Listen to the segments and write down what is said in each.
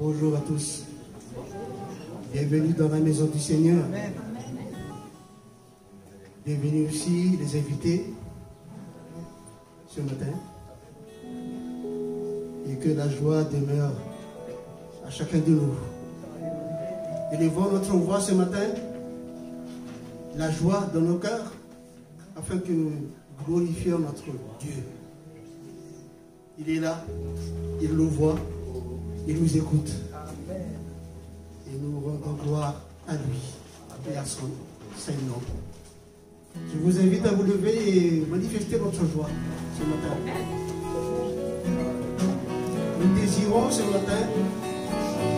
Bonjour à tous. Bienvenue dans la maison du Seigneur. Bienvenue aussi les invités ce matin. Et que la joie demeure à chacun de nous. Élevons notre voix ce matin, la joie dans nos cœurs, afin que nous glorifions notre Dieu. Il est là, il nous voit, il nous écoute. Et nous rendons gloire à lui et à son Saint-Nom. Je vous invite à vous lever et manifester votre joie ce matin. Nous désirons ce matin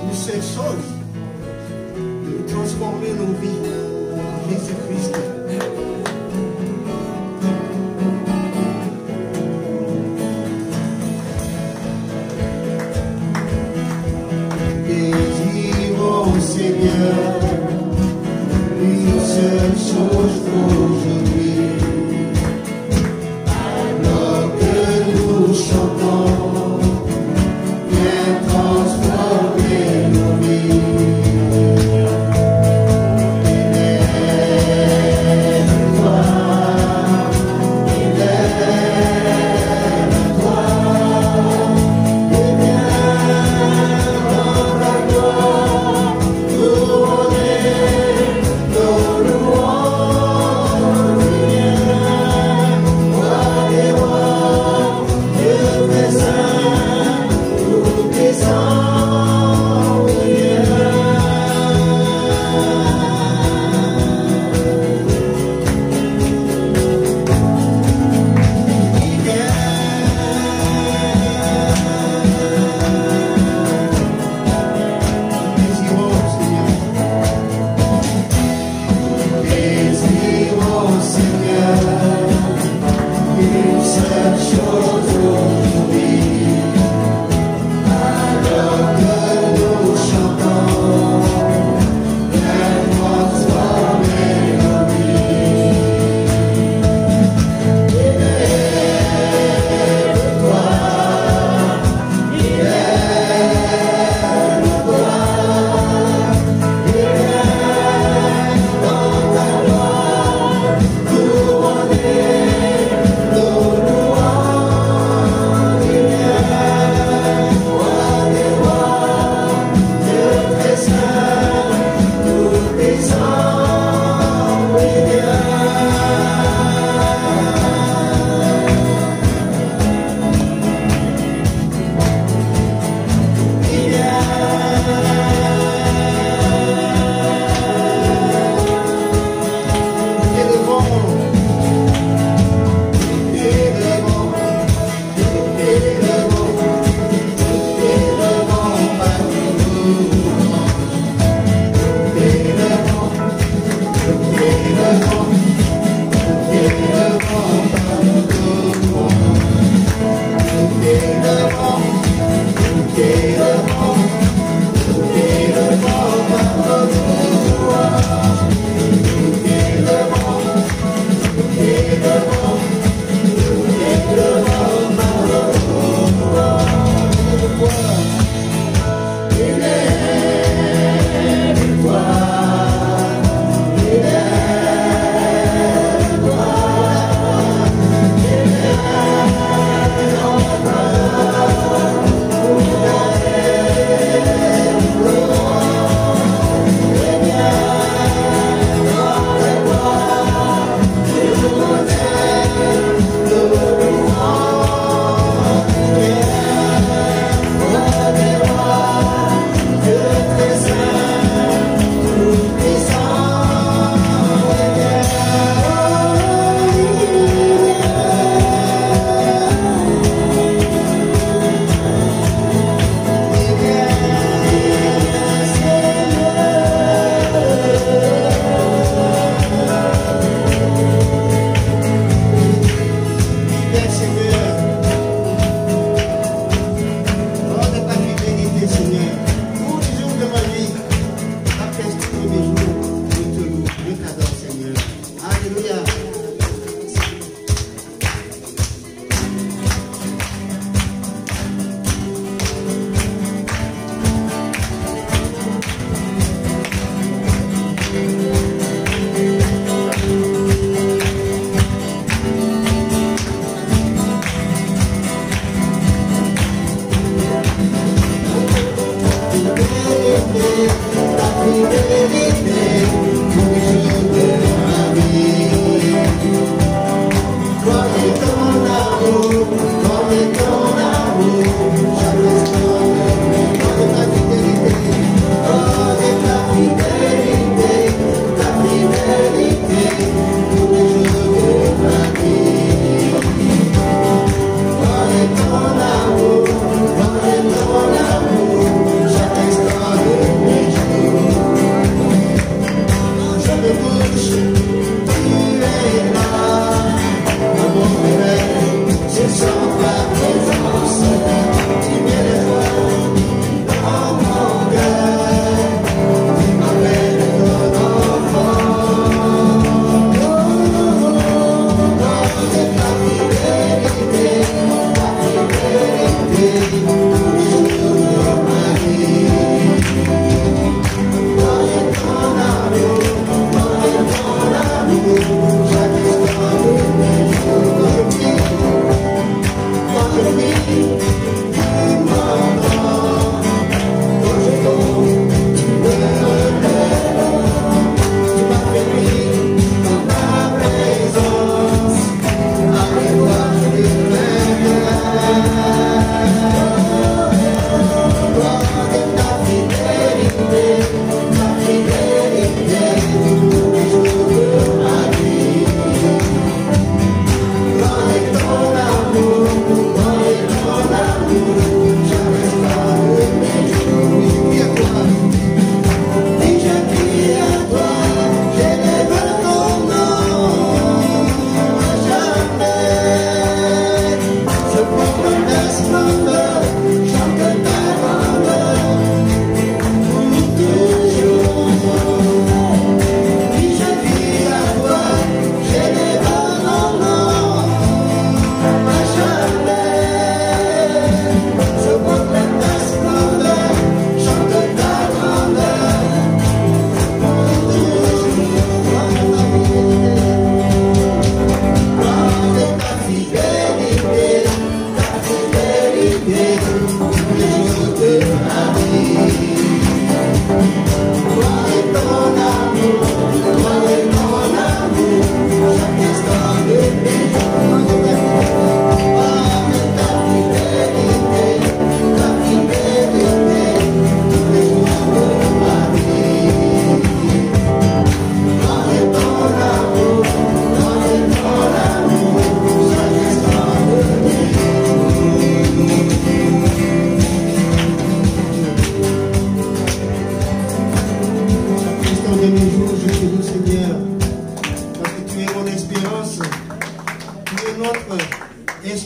une seule chose, de transformer nos vies en Jésus-Christ. Désirons, Seigneur, une seule chose pour aujourd'hui. Alors que nous chantons, viens transformer nos vies.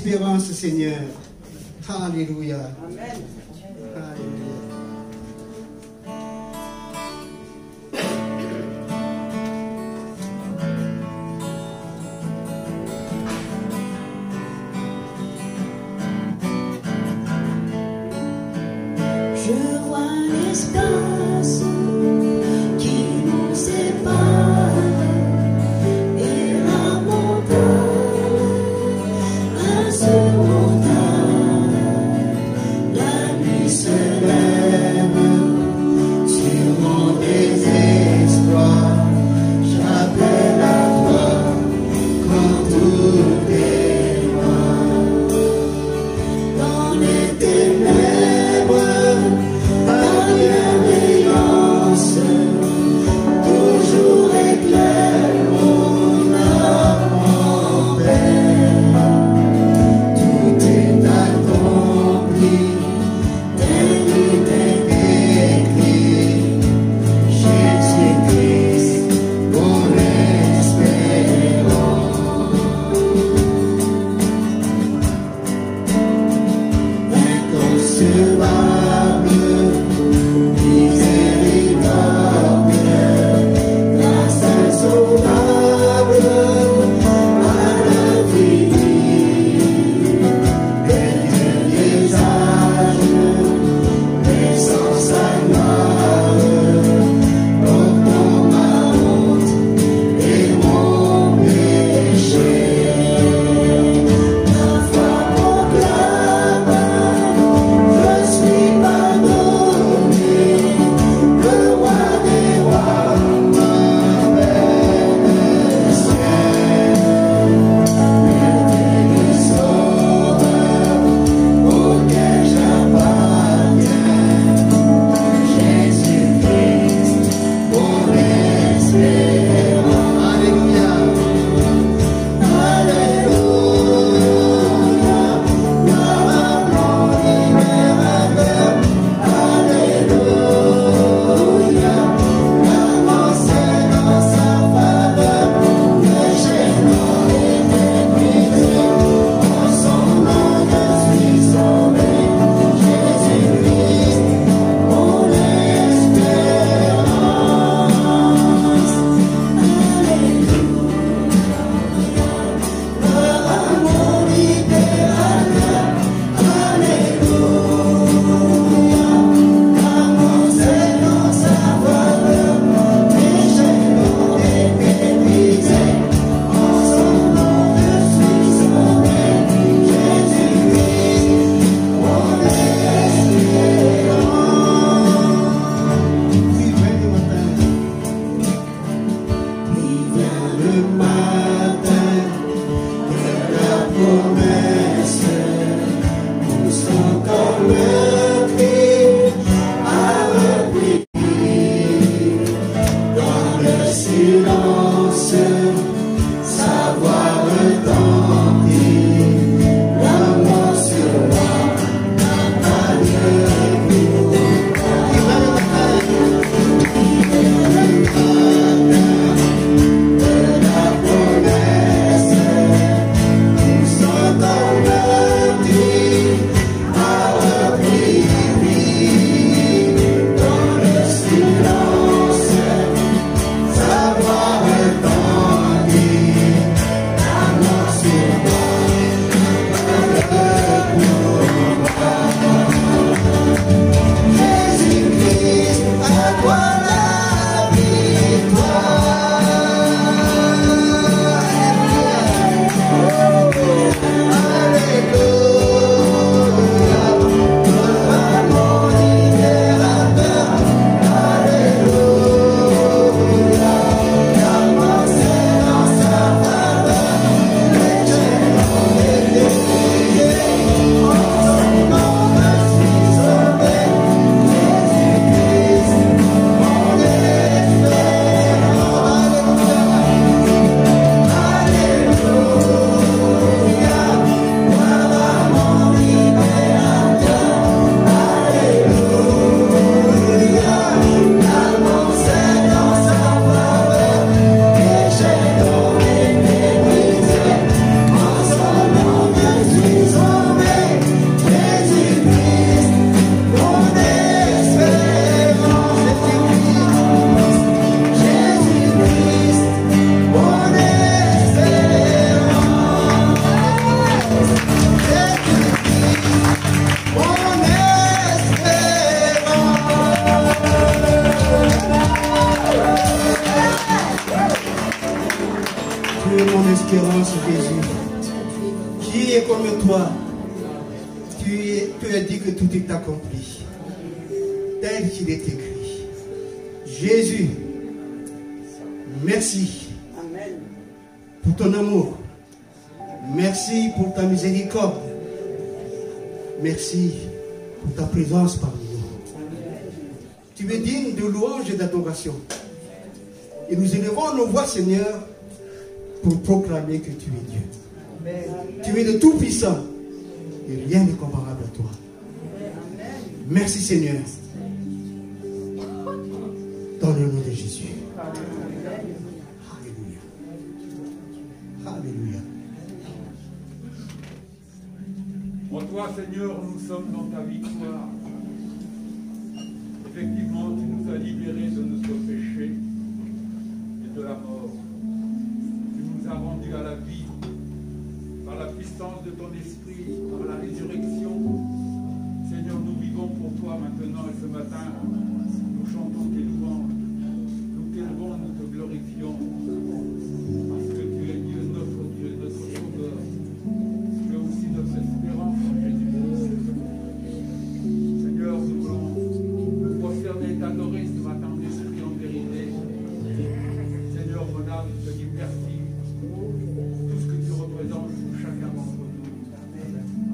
espérance, Seigneur. Alléluia. Amen. Alléluia. Je vois l'espace qui nous sépare et la montagne insurmontable. La nuit se lève sur mon désespoir. J'appelle à toi quand tout est noir. Dans les ténèbres, ta bienveillance toujours éclaire mon âme en paix. Tout est accompli, tel est écrit. Jésus-Christ, mon espérance. Inconcevable, miséricorde, grâce insauvable à l'infini. Quelques visages, laissant sa gloire, portant ma honte et mon péché. La foi proclame, je suis pardonné, le roi des rois m'appelle le ciel. L'éternel sauveur auquel j'appartiens, Jésus-Christ, mon espérance. Alléluia. Alléluia. Gloire à mon libérateur. Alléluia. Avancez dans sa faveur. Le chaînon est épuisé. En son nom je suis sauvé. Jésus-Christ, mon espérance. Alléluia. Gloire à mon libérateur. Alléluia. Avancez dans sa faveur. Les chaînons est épuisé. En son nom je suis sauvé. Jésus-Christ, mon espérance. Puis vient le matin. Il vient le matin de la promesse, pousse encore le cri à repli. Dans le silence, sa voix retentit. L'amour sur moi n'a pas de cours. Il vient le de la promesse, pousse encore le cri à repli. Dans le silence, sa voix Tu es mon espérance, Jésus. Qui est comme toi? Tu as dit que tout est accompli, tel qu'il est écrit. Jésus, merci pour ton amour. Merci pour ta miséricorde. Merci pour ta présence parmi nous. Tu es digne de louange et d'adoration. Et nous élevons nos voix, Seigneur, pour proclamer que tu es Dieu. Tu es le Tout-Puissant. Et rien n'est comparable à toi. Merci, Seigneur. Dans le nom de Jésus. Alléluia. Alléluia. En toi, Seigneur, nous sommes dans ta victoire. Effectivement, tu nous as libérés de notre péché et de la mort. Tu nous as rendus à la vie par la puissance de ton esprit, par la résurrection. Seigneur, nous vivons pour toi maintenant et ce matin, nous chantons tes louanges. Nous t'élevons, nous te glorifions. Parce que tu es Dieu, notre Sauveur. Tu es aussi notre espérance en Jésus. Seigneur, nous voulons nous prosterner et t'adorer ce matin en esprit, en vérité. Seigneur, mon âme te dit merci pour tout ce que tu représentes pour chacun d'entre nous.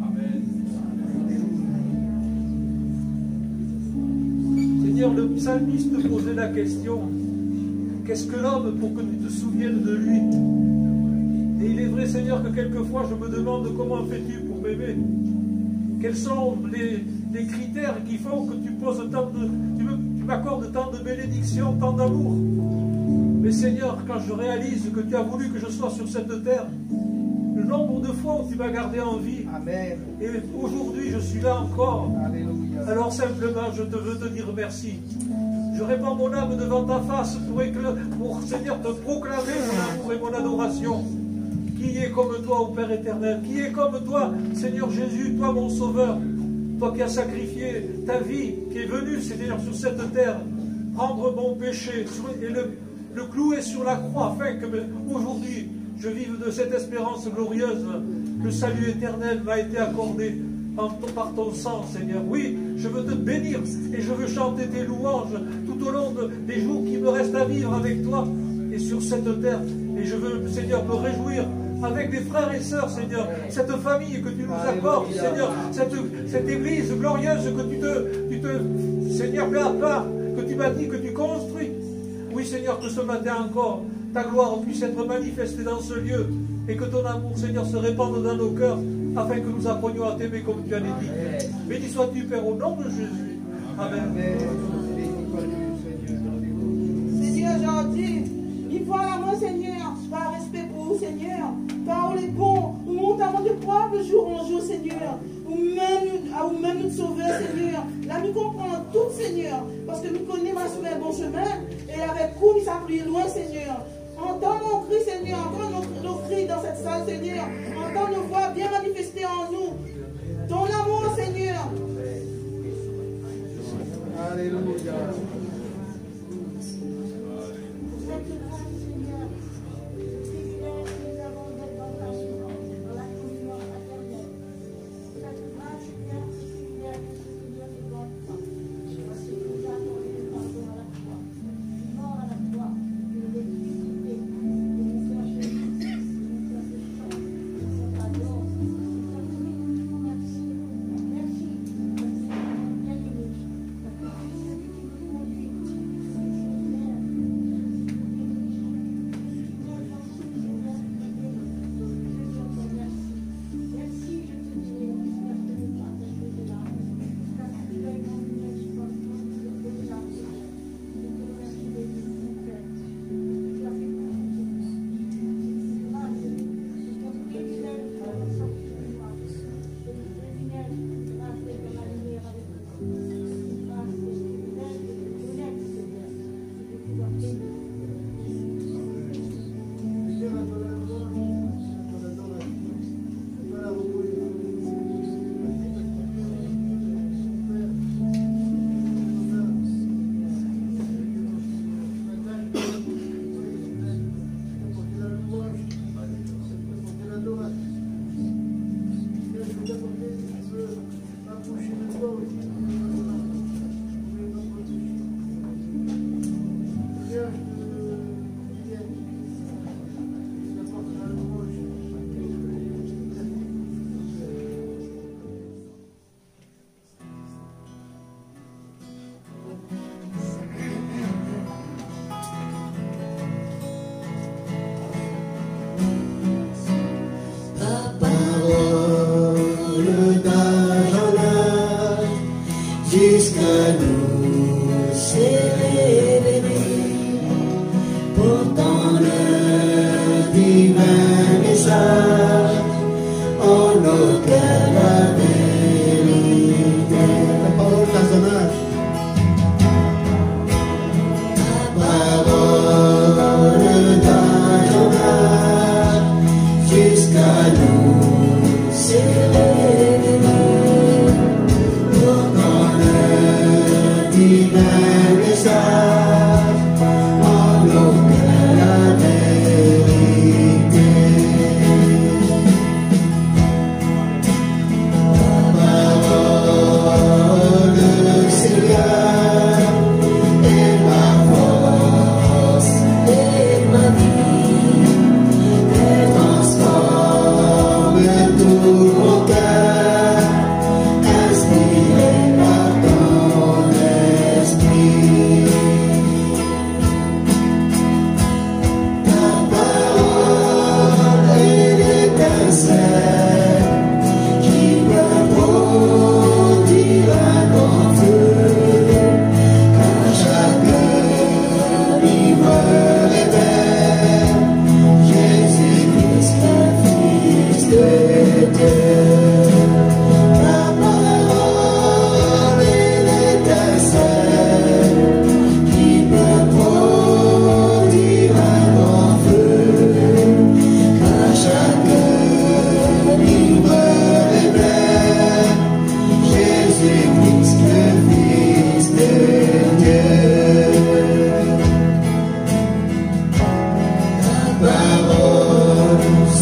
Amen. Seigneur, le psalmiste posait la question: qu'est-ce que l'homme pour que tu te souviennes de lui? Et il est vrai, Seigneur, que quelquefois je me demande comment fais-tu pour m'aimer? Quels sont les critères qui font que tu poses tant de, tu m'accordes tant de bénédictions, tant d'amour? Mais Seigneur, quand je réalise que tu as voulu que je sois sur cette terre, le nombre de fois où tu m'as gardé en vie, Amen. et aujourd'hui je suis là encore, Alléluia. alors simplement je veux te dire merci. Je répands mon âme devant ta face pour Seigneur te proclamer mon amour et mon adoration. Qui est comme toi, ô Père éternel? Qui est comme toi, Seigneur Jésus, toi mon Sauveur? Toi qui as sacrifié ta vie, qui est venu, Seigneur, sur cette terre, prendre mon péché et le clouer sur la croix, afin que aujourd'hui je vive de cette espérance glorieuse. Le salut éternel m'a été accordé par ton sang, Seigneur. Oui, je veux te bénir et je veux chanter tes louanges tout au long des jours qui me restent à vivre avec toi et sur cette terre. Et je veux, Seigneur, me réjouir avec des frères et sœurs, Seigneur, cette famille que tu nous accordes, Seigneur, cette église glorieuse que tu te Seigneur, mets à part, que tu m'as dit, que tu construis. Oui, Seigneur, que ce matin encore, ta gloire puisse être manifestée dans ce lieu et que ton amour, Seigneur, se répande dans nos cœurs afin que nous apprenions à t'aimer comme tu as dit. Béni sois-tu, Père, au nom de Jésus. Amen. Seigneur, j'ai dit, il faut à moi, Seigneur, par respect pour vous, Seigneur, par les bons, ou montamment de poids de jour en jour, Seigneur, ou même notre Sauveur, Seigneur. Là, nous comprenons tout, Seigneur, parce que nous connaissons sur un bon chemin, et avec vous, nous sommes plus loin, Seigneur. Entends mon cri, Seigneur, entends nos cris dans cette salle, Seigneur, entends nos voix bien manifestées en nous. Ton amour, Seigneur. Alléluia.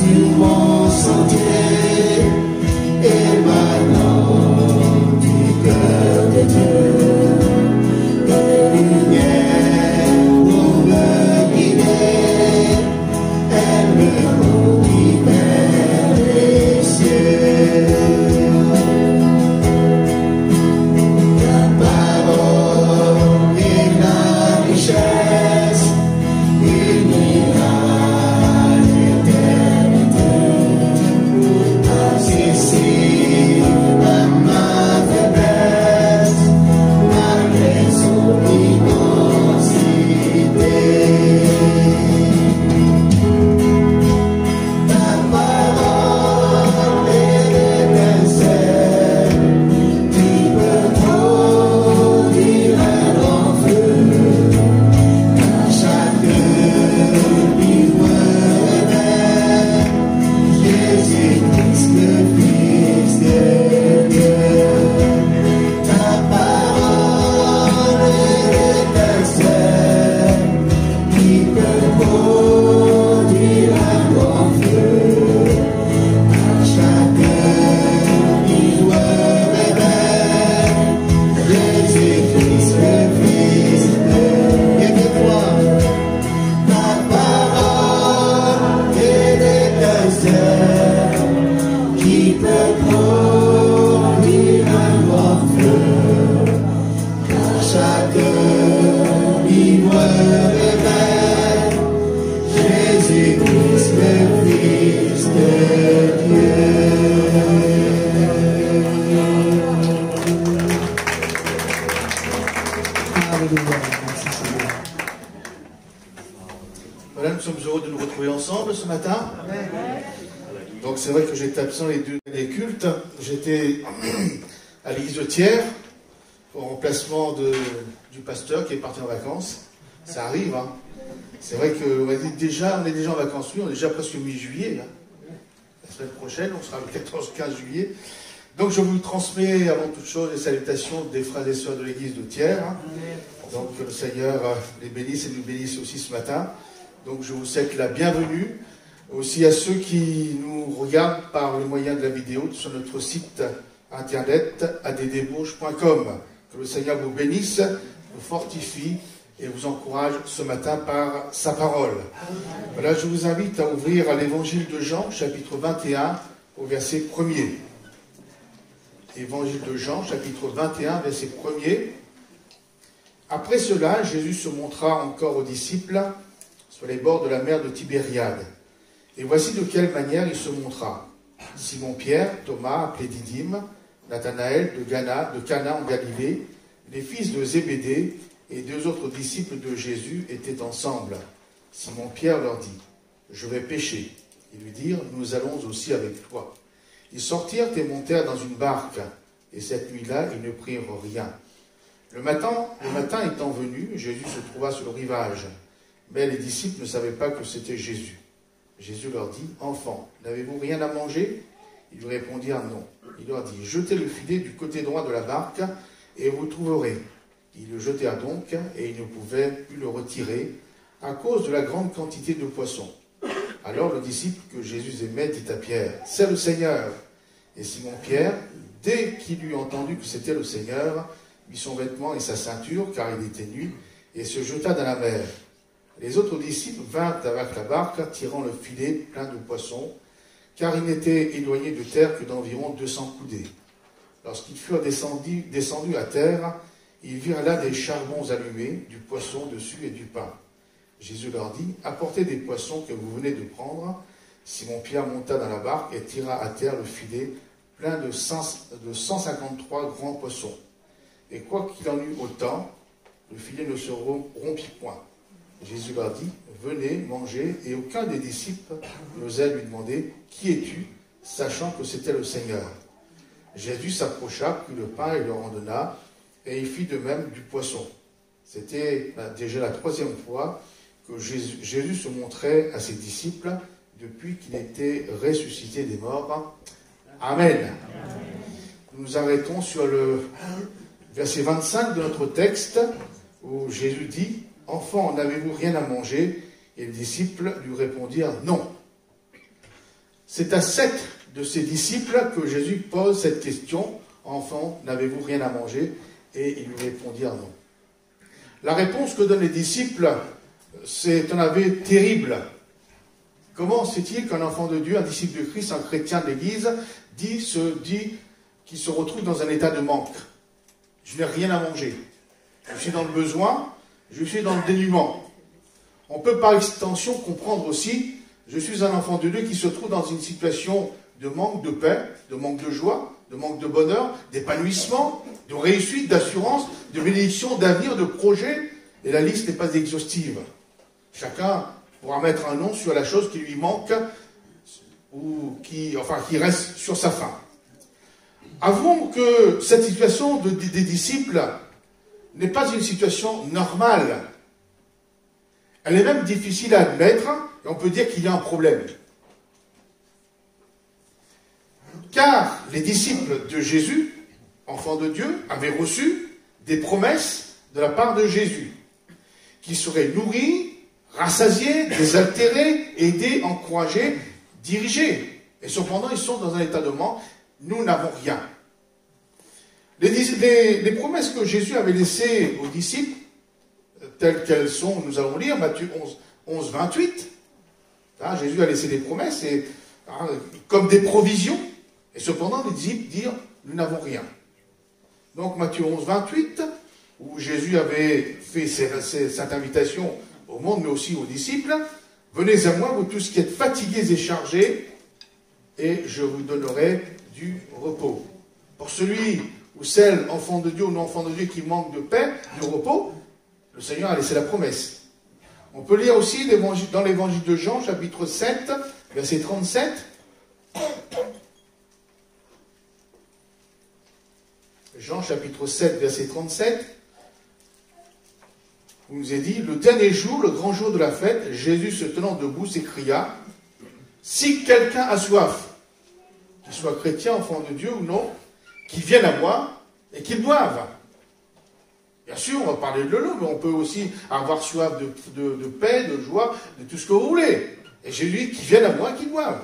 sur mon sentier, émanant du cœur de Dieu. Une lumière pour me guider, elle me conduit vers les cieux. Ta parole est la richesse, unira l'éternité. Accessible à ma faiblesse, malgré son immensité. Ta parole est l'étincelle qui peut produire un grand feu. À chaque livre révèle Jésus-Christ, le Fils de Dieu. Ta parole est l'étincelle qui peut produire un grand feu. À chaque livre révèle Jésus-Christ, le Fils de Dieu. Quelquefois, ta parole est l'étincelle qui peut produire un grand feu. À chaque livre révèle Jésus-Christ, le Fils de Dieu. Alléluia. Merci Seigneur. Voilà, nous sommes heureux de nous retrouver ensemble ce matin. Donc c'est vrai que j'étais absent les deux derniers cultes. J'étais à l'église de Thiers, au remplacement du pasteur qui est parti en vacances. Ça arrive, hein. C'est vrai qu'on est déjà en vacances, oui, on est déjà presque mi-juillet. Hein. La semaine prochaine, on sera le 14-15 juillet. Donc je vous transmets avant toute chose les salutations des frères et sœurs de l'église de Thiers. Hein. Donc que le Seigneur les bénisse et nous bénisse aussi ce matin. Donc je vous souhaite la bienvenue. Aussi à ceux qui nous regardent par le moyen de la vidéo sur notre site internet addbourges.com. Que le Seigneur vous bénisse, vous fortifie et vous encourage ce matin par sa parole. Voilà, je vous invite à ouvrir à l'évangile de Jean, chapitre 21, au verset 1er. Évangile de Jean, chapitre 21, verset 1er. Après cela, Jésus se montra encore aux disciples sur les bords de la mer de Tibériade. Et voici de quelle manière il se montra. Simon-Pierre, Thomas, appelé Didyme, Nathanaël de Cana en Galilée, les fils de Zébédée et deux autres disciples de Jésus étaient ensemble. Simon-Pierre leur dit, « Je vais pêcher. » Ils lui dirent, « Nous allons aussi avec toi. » Ils sortirent et montèrent dans une barque, et cette nuit-là, ils ne prirent rien. Le matin étant venu, Jésus se trouva sur le rivage, mais les disciples ne savaient pas que c'était Jésus. Jésus leur dit, « Enfants, n'avez-vous rien à manger ?» Ils lui répondirent non. Il leur dit, « Jetez le filet du côté droit de la barque, et vous trouverez. » Ils le jetèrent donc, et ils ne pouvaient plus le retirer, à cause de la grande quantité de poissons. Alors le disciple que Jésus aimait dit à Pierre, « C'est le Seigneur !» Et Simon-Pierre, dès qu'il eut entendu que c'était le Seigneur, mit son vêtement et sa ceinture, car il était nu, et se jeta dans la mer. Les autres disciples vinrent avec la barque, tirant le filet plein de poissons, car ils n'étaient éloignés de terre que d'environ 200 coudées. Lorsqu'ils furent descendus à terre, ils virent là des charbons allumés, du poisson dessus et du pain. Jésus leur dit, « Apportez des poissons que vous venez de prendre. » Simon-Pierre monta dans la barque et tira à terre le filet plein de 153 grands poissons. Et quoi qu'il en eût autant, le filet ne se rompit point. Jésus leur dit, « Venez, mangez. » Et aucun des disciples n'osait lui demander, « Qui es-tu ?» sachant que c'était le Seigneur. Jésus s'approcha, prit le pain et leur en donna, et il fit de même du poisson. C'était déjà la troisième fois que Jésus se montrait à ses disciples depuis qu'il était ressuscité des morts. Amen. Nous nous arrêtons sur le verset 25 de notre texte, où Jésus dit, « Enfants, n'avez-vous rien à manger ?» Et les disciples lui répondirent « Non. » C'est à 7 de ses disciples que Jésus pose cette question. « Enfants, n'avez-vous rien à manger ?» Et ils lui répondirent non. La réponse que donnent les disciples, c'est un aveu terrible. Comment c'est-il qu'un enfant de Dieu, un disciple de Christ, un chrétien de l'Église, dit qu'il se retrouve dans un état de manque? Je n'ai rien à manger. Je suis dans le besoin, je suis dans le dénuement. On peut par extension comprendre aussi, je suis un enfant de Dieu qui se trouve dans une situation de manque de paix, de manque de joie, de manque de bonheur, d'épanouissement, de réussite, d'assurance, de bénédiction, d'avenir, de projet, et la liste n'est pas exhaustive. Chacun pourra mettre un nom sur la chose qui lui manque, ou qui reste sur sa faim. Avouons que cette situation des disciples n'est pas une situation normale. Elle est même difficile à admettre, et on peut dire qu'il y a un problème. Car les disciples de Jésus, enfants de Dieu, avaient reçu des promesses de la part de Jésus, qui seraient nourris, rassasiés, désaltérés, aidés, encouragés, dirigés. Et cependant, ils sont dans un état de manque. Nous n'avons rien. Les promesses que Jésus avait laissées aux disciples, telles qu'elles sont, nous allons lire Matthieu 11, 28. Hein, Jésus a laissé des promesses comme des provisions. Et cependant, les disciples dirent, nous n'avons rien. Donc Matthieu 11, 28, où Jésus avait fait cette invitation au monde, mais aussi aux disciples, « Venez à moi, vous tous qui êtes fatigués et chargés, et je vous donnerai du repos. » Pour celui ou celle, enfant de Dieu ou non enfant de Dieu, qui manque de paix, de repos, le Seigneur a laissé la promesse. On peut lire aussi dans l'évangile de Jean, chapitre 7, verset 37. Jean, chapitre 7, verset 37. Où il nous est dit, le dernier jour, le grand jour de la fête, Jésus se tenant debout s'écria, « Si quelqu'un a soif, qu'il soit chrétien, enfant de Dieu ou non, qu'il vienne à moi et qu'il boive. » Bien sûr, on va parler de l'eau, mais on peut aussi avoir soif de paix, de joie, de tout ce que vous voulez. Et Jésus dit, qu'il vienne à moi et qu'il boive.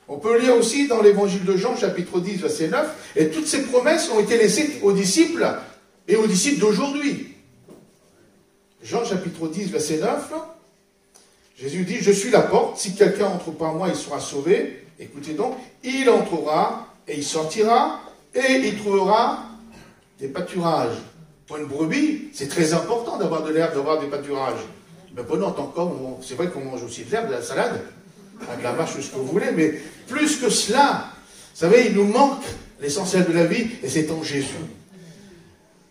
On peut lire aussi dans l'évangile de Jean, chapitre 10, verset 9, et toutes ces promesses ont été laissées aux disciples et aux disciples d'aujourd'hui. Jean, chapitre 10, verset 9, Jésus dit, « Je suis la porte, si quelqu'un entre par moi, il sera sauvé. » Écoutez donc, « Il entrera et il sortira et il trouvera des pâturages. » Pour une brebis, c'est très important d'avoir de l'herbe, d'avoir des pâturages. Mais pour nous, en tant qu'homme, c'est vrai qu'on mange aussi de l'herbe, de la salade, de la mâche, ce que vous voulez, mais plus que cela, vous savez, il nous manque l'essentiel de la vie, et c'est en Jésus.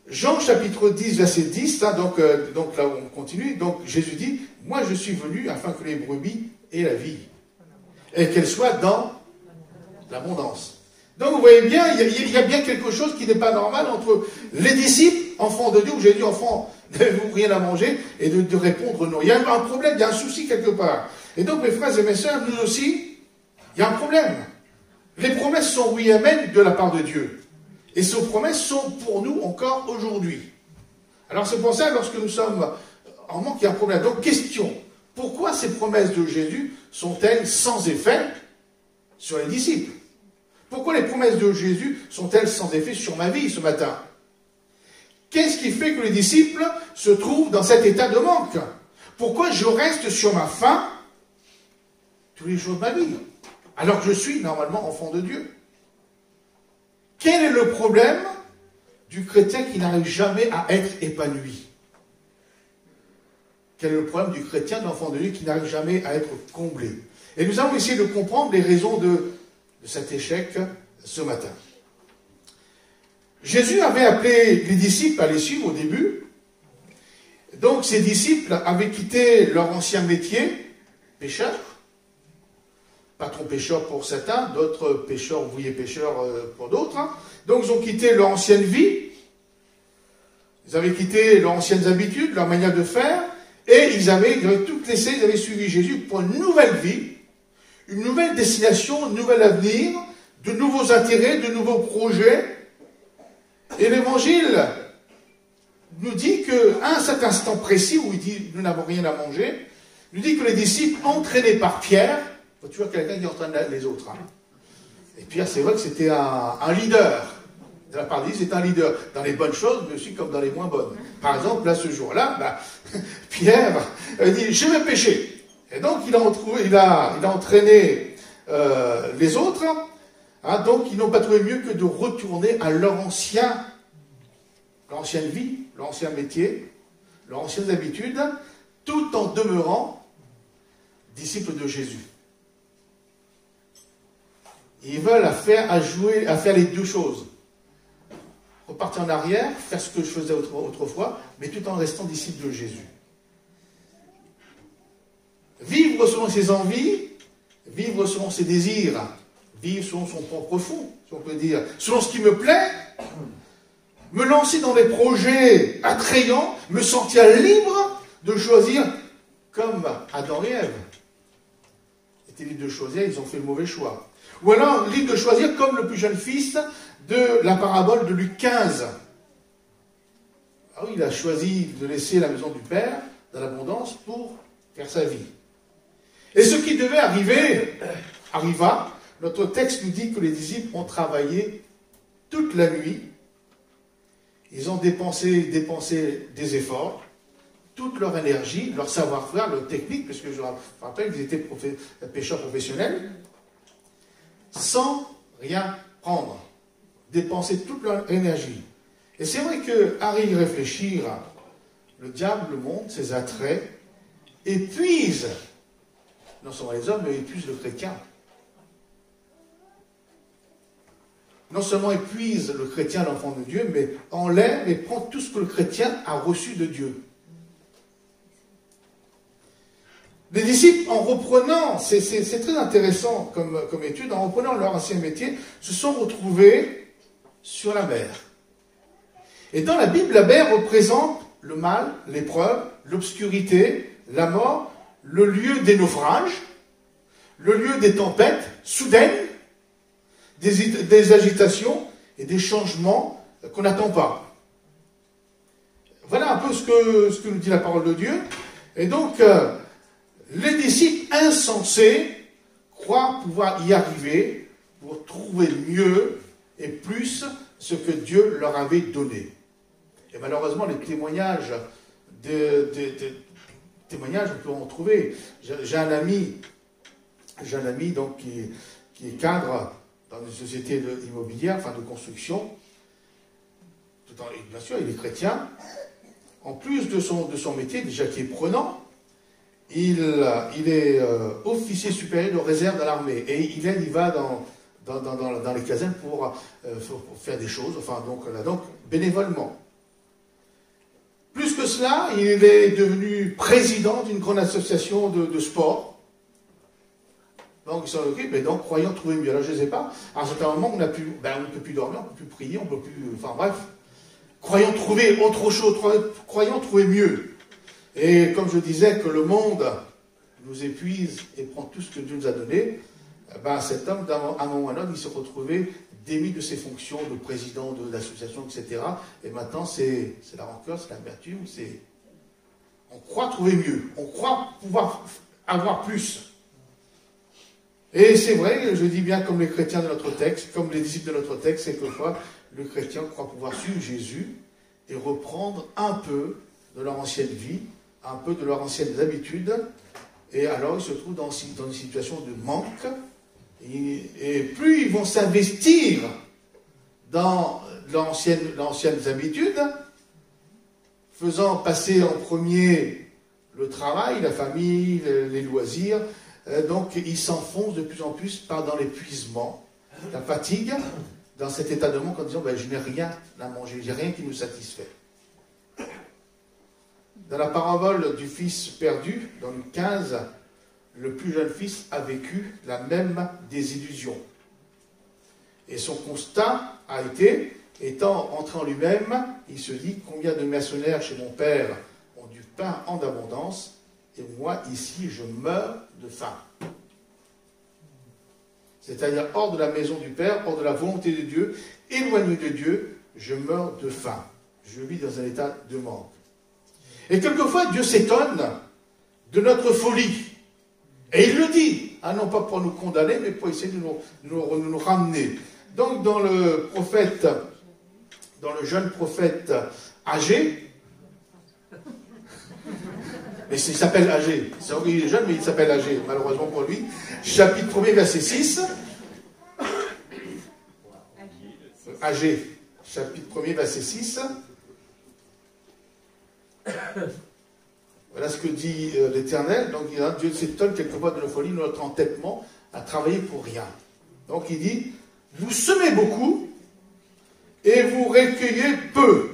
Jean chapitre 10, verset 10, hein, donc là on continue, donc Jésus dit, « Moi je suis venu afin que les brebis aient la vie, et qu'elles soient dans l'abondance. » Donc vous voyez bien, il y a bien quelque chose qui n'est pas normal entre les disciples, enfants de Dieu, où j'ai dit, enfants, n'avez-vous rien à manger, et de répondre non. Il y a un problème, il y a un souci quelque part. Et donc mes frères et mes sœurs, nous aussi, il y a un problème. Les promesses sont oui, amen, de la part de Dieu. Et ces promesses sont pour nous encore aujourd'hui. Alors c'est pour ça, lorsque nous sommes en manque, il y a un problème. Donc question, pourquoi ces promesses de Jésus sont-elles sans effet sur les disciples? Pourquoi les promesses de Jésus sont-elles sans effet sur ma vie ce matin? Qu'est-ce qui fait que les disciples se trouvent dans cet état de manque? Pourquoi je reste sur ma faim tous les jours de ma vie, alors que je suis normalement enfant de Dieu? Quel est le problème du chrétien qui n'arrive jamais à être épanoui? Quel est le problème du chrétien, de l'enfant de Dieu, qui n'arrive jamais à être comblé? Et nous allons essayer de comprendre les raisons de cet échec ce matin. Jésus avait appelé les disciples à les suivre au début. Donc ces disciples avaient quitté leur ancien métier, pécheurs, patron pêcheur pour certains, d'autres pêcheurs, ouvriers pêcheurs pour d'autres. Hein. Donc ils ont quitté leur ancienne vie, ils avaient quitté leurs anciennes habitudes, leur manière de faire, et ils avaient tout laissé, ils avaient suivi Jésus pour une nouvelle vie, une nouvelle destination, un nouvel avenir, de nouveaux intérêts, de nouveaux projets. Et l'Évangile nous dit qu'à cet instant précis où il dit « nous n'avons rien à manger », nous dit que les disciples, entraînés par Pierre, faut toujours quelqu'un qui entraîne les autres. Hein. Et Pierre, c'est vrai que c'était un leader. De la part de l'Église, c'est un leader. Dans les bonnes choses, mais aussi comme dans les moins bonnes. Par exemple, là, ce jour-là, Pierre dit, je vais pécher. Et donc, il a entraîné les autres. Hein, donc, ils n'ont pas trouvé mieux que de retourner à leur ancienne vie, leur ancien métier, leurs anciennes habitudes, tout en demeurant disciples de Jésus. Ils veulent faire les deux choses. Repartir en arrière, faire ce que je faisais autrefois, mais tout en restant disciple de Jésus. Vivre selon ses envies, vivre selon ses désirs, vivre selon son propre fond, si on peut dire, selon ce qui me plaît, me lancer dans des projets attrayants, me sentir libre de choisir comme Adam et Ève. Ils étaient libres de choisir, ils ont fait le mauvais choix. Ou alors, libre de choisir comme le plus jeune fils de la parabole de Luc 15. Ah oui, il a choisi de laisser la maison du Père dans l'abondance pour faire sa vie. Et ce qui devait arriver, arriva. Notre texte nous dit que les disciples ont travaillé toute la nuit. Ils ont dépensé des efforts, toute leur énergie, leur savoir-faire, leur technique, parce que je rappelle qu'ils étaient pêcheurs professionnels, sans rien prendre. Dépenser toute leur énergie. Et c'est vrai qu'à y réfléchir, le diable, le monde, ses attraits, épuise non seulement les hommes, mais épuise le chrétien. Non seulement épuise le chrétien, l'enfant de Dieu, mais enlève et prend tout ce que le chrétien a reçu de Dieu. Les disciples, en reprenant, c'est très intéressant comme étude, en reprenant leur ancien métier, se sont retrouvés sur la mer. Et dans la Bible, la mer représente le mal, l'épreuve, l'obscurité, la mort, le lieu des naufrages, le lieu des tempêtes soudaines, des agitations et des changements qu'on n'attend pas. Voilà un peu ce que nous dit la parole de Dieu. Et donc, les disciples insensés croient pouvoir y arriver pour trouver mieux et plus ce que Dieu leur avait donné. Et malheureusement, les témoignages, on peut en trouver. J'ai un ami donc, qui est cadre dans une société immobilière, enfin de construction. Bien sûr, il est chrétien. En plus de son métier, déjà qui est prenant, il est officier supérieur de réserve de l'armée. Et il va dans les casernes pour faire des choses, enfin donc bénévolement. Plus que cela, il est devenu président d'une grande association de sport. Donc il s'en occupe, et donc croyant trouver mieux. Alors je ne sais pas, à un certain moment on ne peut plus dormir, on ne peut plus prier, on ne peut plus. Enfin bref, croyant trouver autre chose, croyant trouver mieux. Et comme je disais que le monde nous épuise et prend tout ce que Dieu nous a donné, cet homme, à un moment ou à un autre, il s'est retrouvé démis de ses fonctions de président de l'association, etc. Et maintenant, c'est la rancœur, c'est l'amertume, on croit trouver mieux, on croit pouvoir avoir plus. Et c'est vrai, je dis bien comme les chrétiens de notre texte, comme les disciples de notre texte, quelquefois, le chrétien croit pouvoir suivre Jésus et reprendre un peu de leur ancienne vie, un peu de leurs anciennes habitudes, et alors ils se trouvent dans une situation de manque, et plus ils vont s'investir dans leurs anciennes habitudes, faisant passer en premier le travail, la famille, les loisirs, donc ils s'enfoncent de plus en plus dans l'épuisement, la fatigue, dans cet état de manque en disant je n'ai rien à manger, j'ai rien qui me satisfait. Dans la parabole du fils perdu, dans Luc 15, le plus jeune fils a vécu la même désillusion. Et son constat a été, étant entré en lui-même, il se dit combien de mercenaires chez mon père ont du pain en abondance, et moi ici je meurs de faim. C'est-à-dire hors de la maison du Père, hors de la volonté de Dieu, éloigné de Dieu, je meurs de faim. Je vis dans un état de manque. Et quelquefois, Dieu s'étonne de notre folie Et il le dit, hein, non pas pour nous condamner, mais pour essayer de nous ramener. Donc dans le jeune prophète Agé, mais il s'appelle Agé, c'est vrai qu'il est jeune, mais il s'appelle Agé, malheureusement pour lui, chapitre 1er, verset 6, Agé, chapitre 1er, verset 6, voilà ce que dit l'Éternel. Donc Dieu s'étonne quelquefois de nos folies, de notre entêtement à travailler pour rien. Donc il dit, vous semez beaucoup et vous recueillez peu.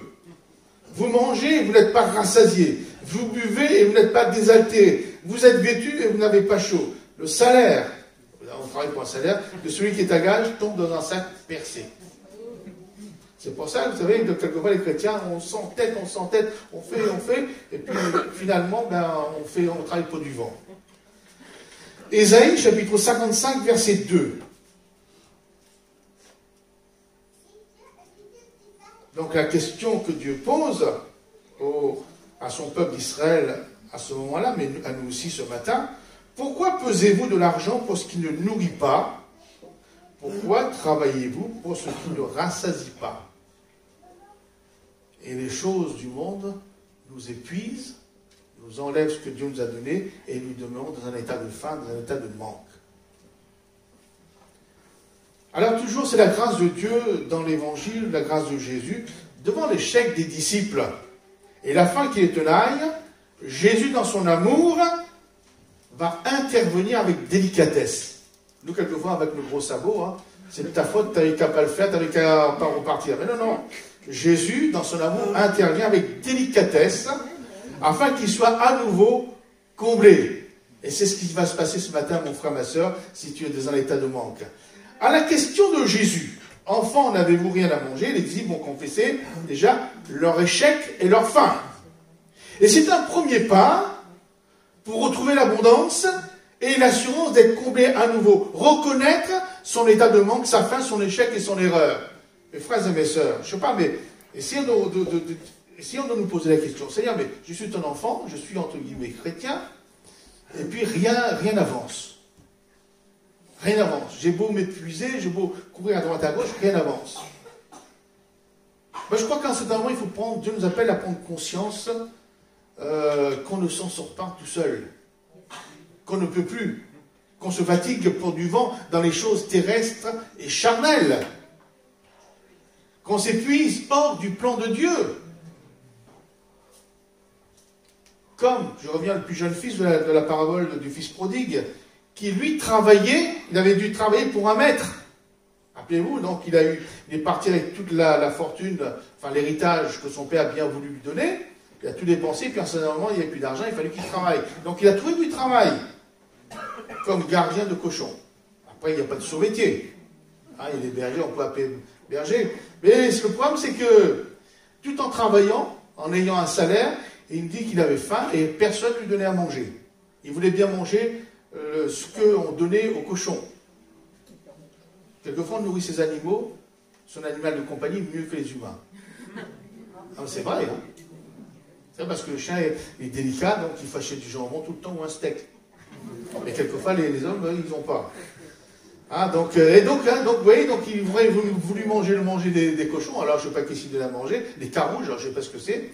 Vous mangez et vous n'êtes pas rassasiés. Vous buvez et vous n'êtes pas désaltérés. Vous êtes vêtus et vous n'avez pas chaud. Le salaire, on travaille pour un salaire, de celui qui est à gage tombe dans un sac percé. C'est pour ça, vous savez, que quelquefois les chrétiens, on s'entête, on fait, et puis finalement, on travaille pour du vent. Ésaïe, chapitre 55, verset 2. Donc la question que Dieu pose à son peuple d'Israël à ce moment-là, mais à nous aussi ce matin, pourquoi pesez-vous de l'argent pour ce qui ne nourrit pas? Pourquoi travaillez-vous pour ce qui ne rassasie pas? Et les choses du monde nous épuisent, nous enlèvent ce que Dieu nous a donné et nous demeurons dans un état de faim, dans un état de manque. Alors toujours, c'est la grâce de Dieu dans l'Évangile, la grâce de Jésus, devant l'échec des disciples et la faim qui les tenaille, Jésus, dans son amour, va intervenir avec délicatesse. Nous, quelquefois, avec le gros sabot, hein, c'est de ta faute, tu n'avais qu'à pas le faire, tu n'avais qu'à pas repartir. Mais non. Jésus, dans son amour, intervient avec délicatesse afin qu'il soit à nouveau comblé. Et c'est ce qui va se passer ce matin, mon frère, ma soeur, si tu es dans un état de manque. À la question de Jésus, enfants, n'avez-vous rien à manger? Les disciples vont confesser déjà leur échec et leur faim. Et c'est un premier pas pour retrouver l'abondance et l'assurance d'être comblé à nouveau. Reconnaître son état de manque, sa faim, son échec et son erreur. Mes frères et mes sœurs, je ne sais pas, mais essayons de nous poser la question. Seigneur, mais je suis ton enfant, je suis entre guillemets chrétien, et puis rien n'avance. Rien n'avance. J'ai beau m'épuiser, j'ai beau courir à droite à gauche, rien n'avance. Je crois qu'à un certain moment, Dieu nous appelle à prendre conscience qu'on ne s'en sort pas tout seul, qu'on ne peut plus, qu'on se fatigue pour du vent dans les choses terrestres et charnelles, qu'on s'épuise hors du plan de Dieu. Comme, je reviens le plus jeune fils de la parabole du fils prodigue, qui lui travaillait, il avait dû travailler pour un maître. Rappelez-vous, donc il est parti avec toute la fortune, enfin l'héritage que son père a bien voulu lui donner, il a tout dépensé, puis à un certain moment il n'y avait plus d'argent, il fallait qu'il travaille. Donc il a trouvé du travail, comme gardien de cochon. Après il n'y a pas de sous-métier. Il y a des bergers, on peut appeler berger. Mais le problème c'est que, tout en travaillant, en ayant un salaire, il me dit qu'il avait faim et personne ne lui donnait à manger. Il voulait bien manger ce qu'on donnait aux cochons. Quelquefois, on nourrit ses animaux, son animal de compagnie, mieux que les humains. C'est vrai, hein. C'est vrai parce que le chien est délicat, donc il faut acheter du jambon tout le temps ou un steak. Mais quelquefois, les hommes, ils n'ont pas. Donc vous voyez, il aurait voulu manger des cochons, alors je ne sais pas qu'est-ce qu'il donnait à manger, des carouges, alors je ne sais pas ce que c'est.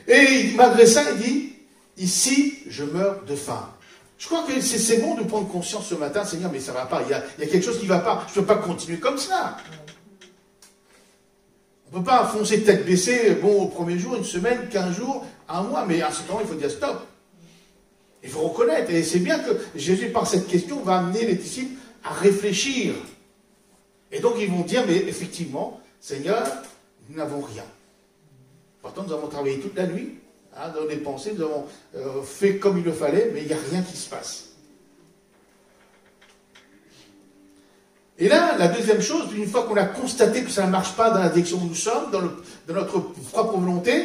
Et malgré ça, il dit, ici, je meurs de faim. Je crois que c'est bon de prendre conscience ce matin, Seigneur, mais ça ne va pas, il y a quelque chose qui ne va pas, je ne peux pas continuer comme ça. On ne peut pas foncer tête baissée, au premier jour, une semaine, 15 jours, un mois, mais à ce temps, il faut dire stop. Il faut reconnaître, et c'est bien que Jésus, par cette question, va amener les disciples à réfléchir. Et donc, ils vont dire, mais effectivement, Seigneur, nous n'avons rien. Pourtant, nous avons travaillé toute la nuit, dans des pensées, nous avons fait comme il le fallait, mais il n'y a rien qui se passe. Et là, la deuxième chose, une fois qu'on a constaté que ça ne marche pas dans la direction où nous sommes, dans notre propre volonté,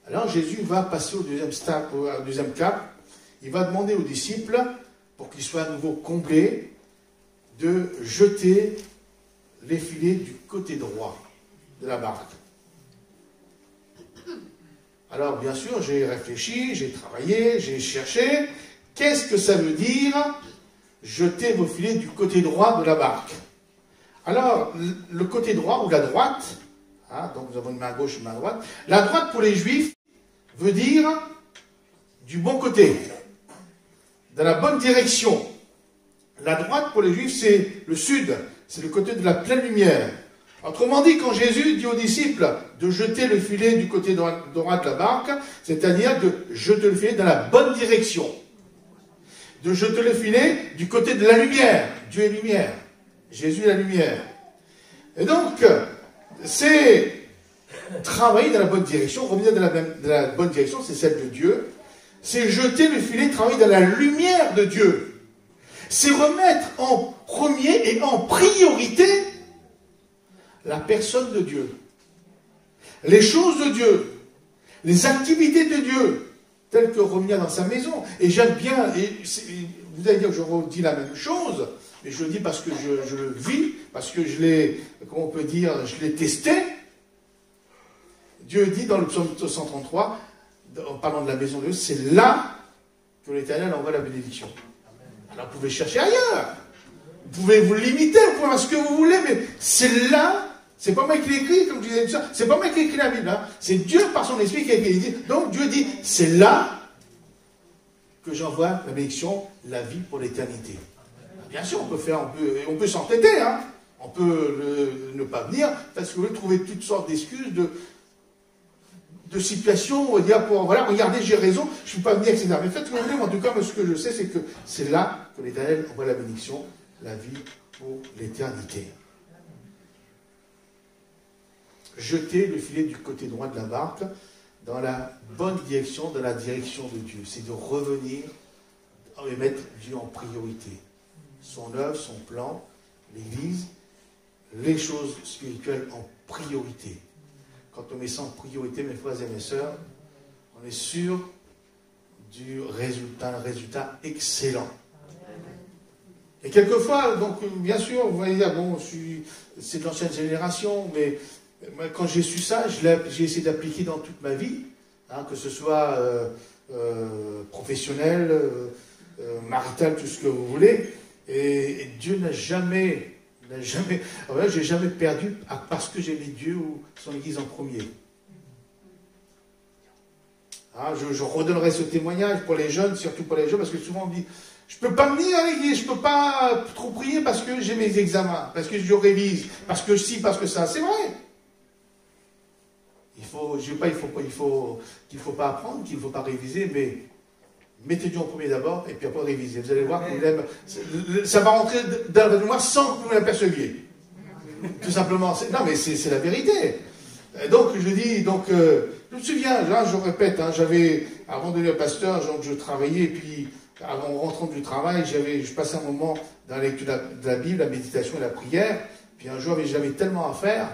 alors Jésus va passer au deuxième cap. Il va demander aux disciples, pour qu'ils soient à nouveau comblés, de jeter les filets du côté droit de la barque. Alors, bien sûr, j'ai réfléchi, j'ai travaillé, j'ai cherché. Qu'est-ce que ça veut dire jetez vos filets du côté droit de la barque. Alors, le côté droit ou la droite, hein, donc nous avons une main gauche et une main droite, la droite pour les Juifs veut dire du bon côté, dans la bonne direction. La droite pour les Juifs, c'est le sud, c'est le côté de la pleine lumière. Autrement dit, quand Jésus dit aux disciples de jeter le filet du côté droit de la barque, c'est-à-dire de jeter le filet dans la bonne direction. De jeter le filet du côté de la lumière. Dieu est lumière. Jésus est la lumière. Et donc, c'est travailler dans la bonne direction, revenir dans la bonne direction, c'est celle de Dieu. C'est jeter le filet, travailler dans la lumière de Dieu. C'est remettre en premier et en priorité la personne de Dieu, les choses de Dieu, les activités de Dieu, telles que revenir dans sa maison. Et j'aime bien, vous allez dire que je redis la même chose, mais je le dis parce que je le vis, parce que je l'ai, comment on peut dire, je l'ai testé. Dieu dit dans le psaume 133, en parlant de la maison de Dieu, c'est là que l'Éternel envoie la bénédiction. Alors vous pouvez chercher ailleurs, vous pouvez vous limiter, vous pouvez faire ce que vous voulez, mais c'est là. C'est pas moi qui l'ai écrit, comme je disais, c'est pas moi qui ai écrit la Bible, hein. C'est Dieu par son esprit qui a écrit. Donc Dieu dit, c'est là que j'envoie la bénédiction, la vie pour l'éternité. Bien sûr, on peut s'entêter, hein. On peut ne pas venir, parce que vous voulez trouver toutes sortes d'excuses, de situations, on va dire, pour, voilà, regardez, j'ai raison, je ne peux pas venir, etc. Mais faites ce que vous voulez, en tout cas, moi, ce que je sais, c'est que c'est là que l'Éternel envoie la bénédiction, la vie pour l'éternité. Jeter le filet du côté droit de la barque dans la bonne direction, dans la direction de Dieu. C'est de revenir et mettre Dieu en priorité. Son œuvre, son plan, l'Église, les choses spirituelles en priorité. Quand on met ça en priorité, mes frères et mes sœurs, on est sûr un résultat excellent. Et quelquefois, donc bien sûr, vous voyez dire, bon, c'est de l'ancienne génération, mais moi, quand j'ai su ça, j'ai essayé d'appliquer dans toute ma vie, hein, que ce soit professionnel, marital, tout ce que vous voulez. Et Dieu n'a jamais, j'ai jamais perdu parce que j'ai mis Dieu ou son Église en premier. Hein, je redonnerai ce témoignage pour les jeunes, surtout pour les jeunes, parce que souvent on me dit, je ne peux pas venir à l'église, je ne peux pas trop prier parce que j'ai mes examens, parce que je révise, parce que ci, parce que ça. C'est vrai. Qu'il ne faut pas apprendre, qu'il ne faut pas réviser, mais mettez Dieu en premier d'abord, et puis après révisez. Vous allez voir que ça va rentrer dans la mémoire sans que vous l'aperceviez. Tout simplement. Non, mais c'est la vérité. Donc, je dis, je me souviens, là, je répète, hein, avant de devenir pasteur, je travaillais, et puis, avant rentrant du travail, je passais un moment dans la lecture de la Bible, la méditation et la prière, puis un jour, j'avais tellement à faire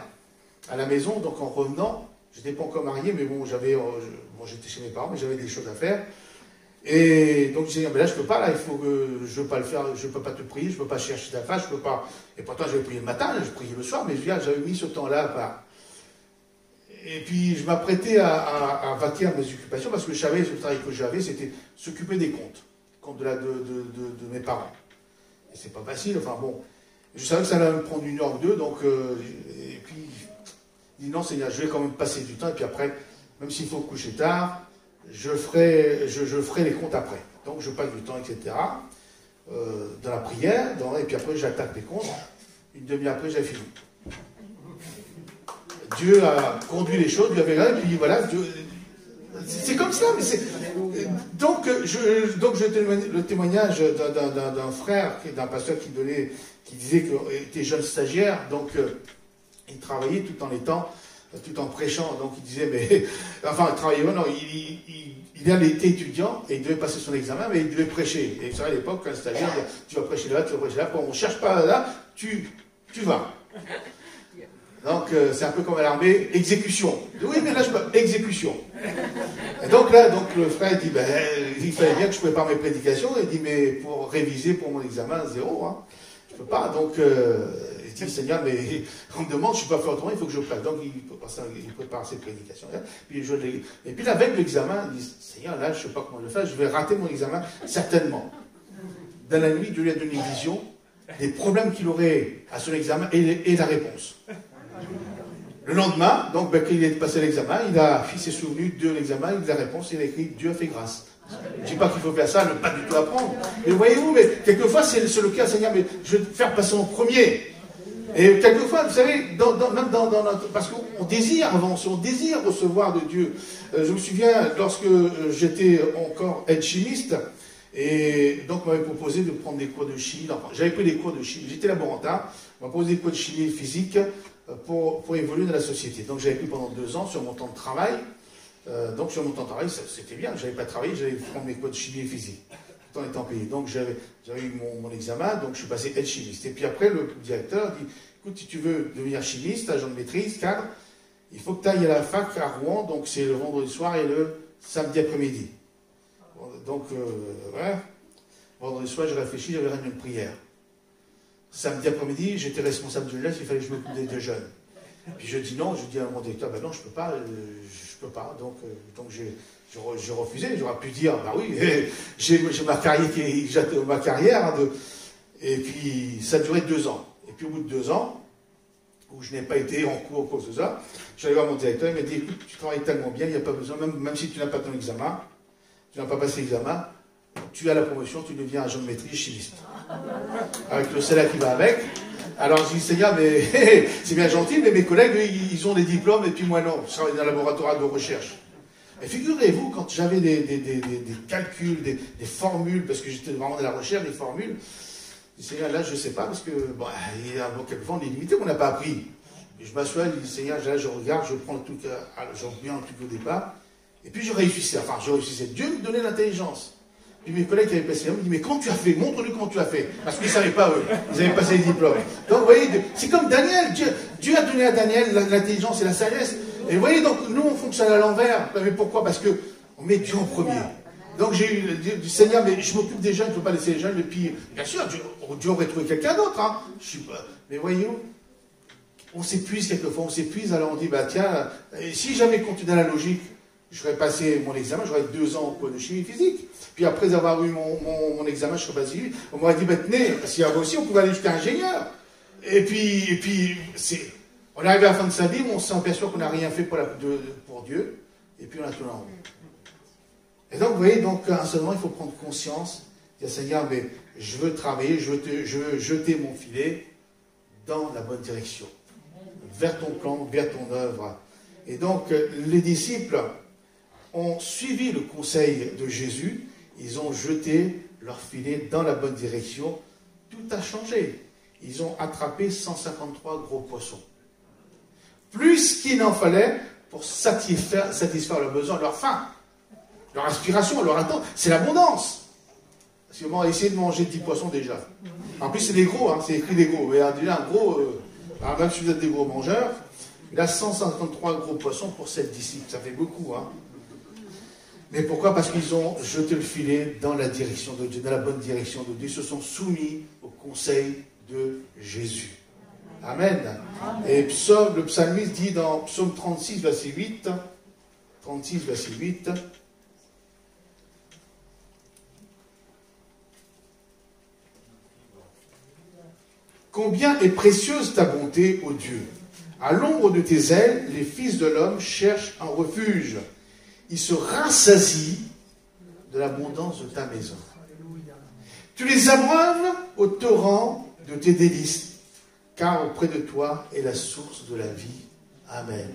à la maison, donc en revenant, je n'étais pas encore marié, mais bon, j'étais chez mes parents, mais j'avais des choses à faire. Et donc, je disais, mais là, je ne peux pas, là, je ne veux pas le faire, je ne peux pas te prier, je ne peux pas chercher ta face, je ne peux pas. Et pourtant, j'avais prié le matin, je priais le soir, mais j'avais mis ce temps-là à part. Et puis, je m'apprêtais à vaquer à mes occupations, parce que je savais, le travail que j'avais, c'était s'occuper des comptes de mes parents. Et c'est pas facile, enfin bon. Je savais que ça allait me prendre 1 heure ou 2, donc, et puis, il dit non, Seigneur, je vais quand même passer du temps, et puis après, même s'il faut coucher tard, je ferai les comptes après. Donc je passe du temps, etc. Dans la prière, et puis après j'attaque les comptes. 1 demi-heure après, j'ai fini. Dieu a conduit les choses, Dieu avait là, et puis voilà, c'est comme ça. Mais donc le témoignage d'un frère, d'un pasteur qui disait qu'il était jeune stagiaire, donc il travaillait tout en prêchant, donc il disait, mais, enfin, il travaillait, non, il était étudiant, et il devait passer son examen, mais il devait prêcher. Et ça, à l'époque, un stagiaire, tu vas prêcher là, on ne cherche pas là, tu vas. Donc, c'est un peu comme à l'armée, exécution. Oui, mais là, je peux, exécution. Et donc là, le frère dit, il fallait bien que je prépare mes prédications, il dit, mais pour réviser pour mon examen, 0, hein, je peux pas, donc, il dit, Seigneur, mais on me demande, je ne suis pas fait autrement, il faut que je prenne. Donc, il prépare ses prédications. Et puis, la veille de l'examen, il dit, Seigneur, là, je ne sais pas comment je le faire, je vais rater mon examen, certainement. dans la nuit, Dieu lui a donné une vision des problèmes qu'il aurait à son examen et la réponse. Le lendemain, donc, quand il est passé l'examen, il s'est souvenu de l'examen, de la réponse, il a écrit « Dieu a fait grâce ». Je ne dis pas qu'il faut faire ça, ne pas du tout apprendre. Mais voyez-vous, mais quelquefois, c'est le cas, Seigneur, mais je vais te faire passer en premier. Et quelquefois, vous savez, même dans notre... Parce qu'on désire avancer, on désire recevoir de Dieu. Je me souviens, lorsque j'étais encore aide chimiste, et donc on m'avait proposé de prendre des cours de chimie. Enfin, j'avais pris des cours de chimie, j'étais laborantin, on m'a proposé des cours de chimie physique pour évoluer dans la société. Donc j'avais pris pendant 2 ans sur mon temps de travail. Donc sur mon temps de travail, c'était bien, je n'avais pas travaillé, j'allais prendre mes cours de chimie et physique, tout en étant payé. Donc j'avais eu mon examen, donc je suis passé aide chimiste. Et puis après, le directeur dit, écoute, si tu veux devenir chimiste, agent de maîtrise, cadre, il faut que tu ailles à la fac à Rouen, donc c'est le vendredi soir et le samedi après-midi. Donc, ouais, vendredi soir, j'ai réfléchi, j'avais réunion de prière. Samedi après-midi, j'étais responsable de jeunesse, il fallait que je m'occupe des 2 jeunes. Puis je dis non, je dis à mon directeur, ben non, je peux pas. Donc j'ai refusé. J'aurais pu dire, bah oui, j'ai ma carrière, et puis ça a duré 2 ans. Et puis au bout de 2 ans, où je n'ai pas été en cours au cause de ça, je suis allé voir mon directeur, il m'a dit, écoute, tu travailles tellement bien, il n'y a pas besoin, même si tu n'as pas ton examen, tu n'as pas passé l'examen, tu as la promotion, tu deviens agent de maîtrise chimiste. Avec le salaire qui va avec. Alors je dis, Seigneur, mais c'est bien gentil, mais mes collègues, eux, ils ont des diplômes, et puis moi non, je travaille dans un laboratoire de recherche. Et figurez-vous, quand j'avais des calculs, des formules, parce que j'étais vraiment dans la recherche, des formules, je dis, Seigneur, là, je ne sais pas, parce que, bon, quelquefois, on est limité, on n'a pas appris. Et je m'assois, je dis, Seigneur, là, je regarde, je prends le truc, je reviens un truc au départ, et puis je réussissais. Dieu me donnait l'intelligence. Puis mes collègues qui avaient passé, ils me disent, mais comment tu as fait? Montre-nous comment tu as fait. Parce qu'ils ne savaient pas, eux. Ils avaient passé les diplômes. Donc, vous voyez, c'est comme Daniel. Dieu a donné à Daniel l'intelligence et la sagesse. Et vous voyez, donc, nous, on fonctionne à l'envers. Mais pourquoi? Parce qu'on met Dieu en premier. Donc, j'ai eu du Seigneur, mais je m'occupe des jeunes, je ne peux pas laisser les jeunes. Et puis, bien sûr, Dieu aurait trouvé quelqu'un d'autre. Hein. Mais voyez-vous, on s'épuise quelquefois, alors on dit, bah tiens, si j'avais continué la logique, j'aurais passé mon examen, j'aurais 2 ans en cours de chimie physique. Puis après avoir eu mon examen, je serais passé, on m'aurait dit, bah tenez, s'il y avait aussi, on pouvait aller jusqu'à ingénieur. Et puis on est arrivé à la fin de sa vie, on s'est aperçoit qu'on n'a rien fait pour Dieu, et puis on a tout en haut. Et donc, vous voyez, à un certain moment, il faut prendre conscience, dire, Seigneur, mais je veux travailler, je veux jeter mon filet dans la bonne direction, vers ton plan, vers ton œuvre. Et donc, les disciples ont suivi le conseil de Jésus, ils ont jeté leur filet dans la bonne direction, tout a changé. Ils ont attrapé 153 gros poissons. Plus qu'il n'en fallait pour satisfaire leurs besoins, leur faim, leur aspiration, leur attente. C'est l'abondance. Parce qu'on va essayer de manger 10 poissons déjà. En plus, c'est des gros, hein, c'est écrit des gros. Mais déjà, un gros, même si vous êtes des gros mangeurs, il a 153 gros poissons pour 7 disciples. Ça fait beaucoup, hein. Mais pourquoi? Parce qu'ils ont jeté le filet dans la direction de Dieu, dans la bonne direction de Dieu. Ils se sont soumis au conseil de Jésus. Amen. Et le psalmiste dit dans Psaume 36, verset 8, 36, verset 8, combien est précieuse ta bonté, ô Dieu! À l'ombre de tes ailes, les fils de l'homme cherchent un refuge. Ils se rassasient de l'abondance de ta maison. Tu les abreuves au torrent de tes délices, car auprès de toi est la source de la vie. Amen.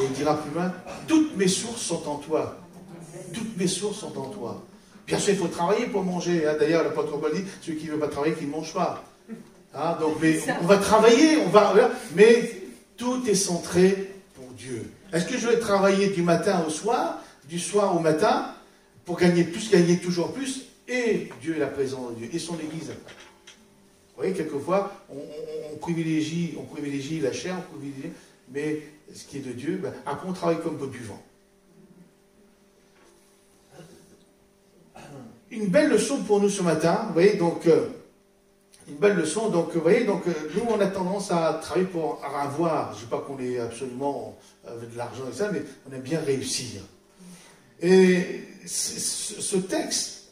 Et il dira plus loin, toutes mes sources sont en toi. Toutes mes sources sont en toi. Bien sûr, il faut travailler pour manger. Hein. D'ailleurs, l'apôtre Paul dit, celui qui ne veut pas travailler, qu'il ne mange pas. Hein, donc, mais on va travailler, mais tout est centré pour Dieu. Est-ce que je vais travailler du matin au soir, du soir au matin, pour gagner plus, gagner toujours plus, et Dieu est la présence de Dieu, et son Église. Vous voyez, quelquefois, on privilégie la chair, mais ce qui est de Dieu, après on travaille comme peu du vent. Une belle leçon pour nous ce matin, vous voyez, donc... une belle leçon, donc vous voyez, donc nous on a tendance à travailler pour avoir, je ne dis pas qu'on est absolument avec de l'argent et ça, mais on aime bien réussir. Et ce texte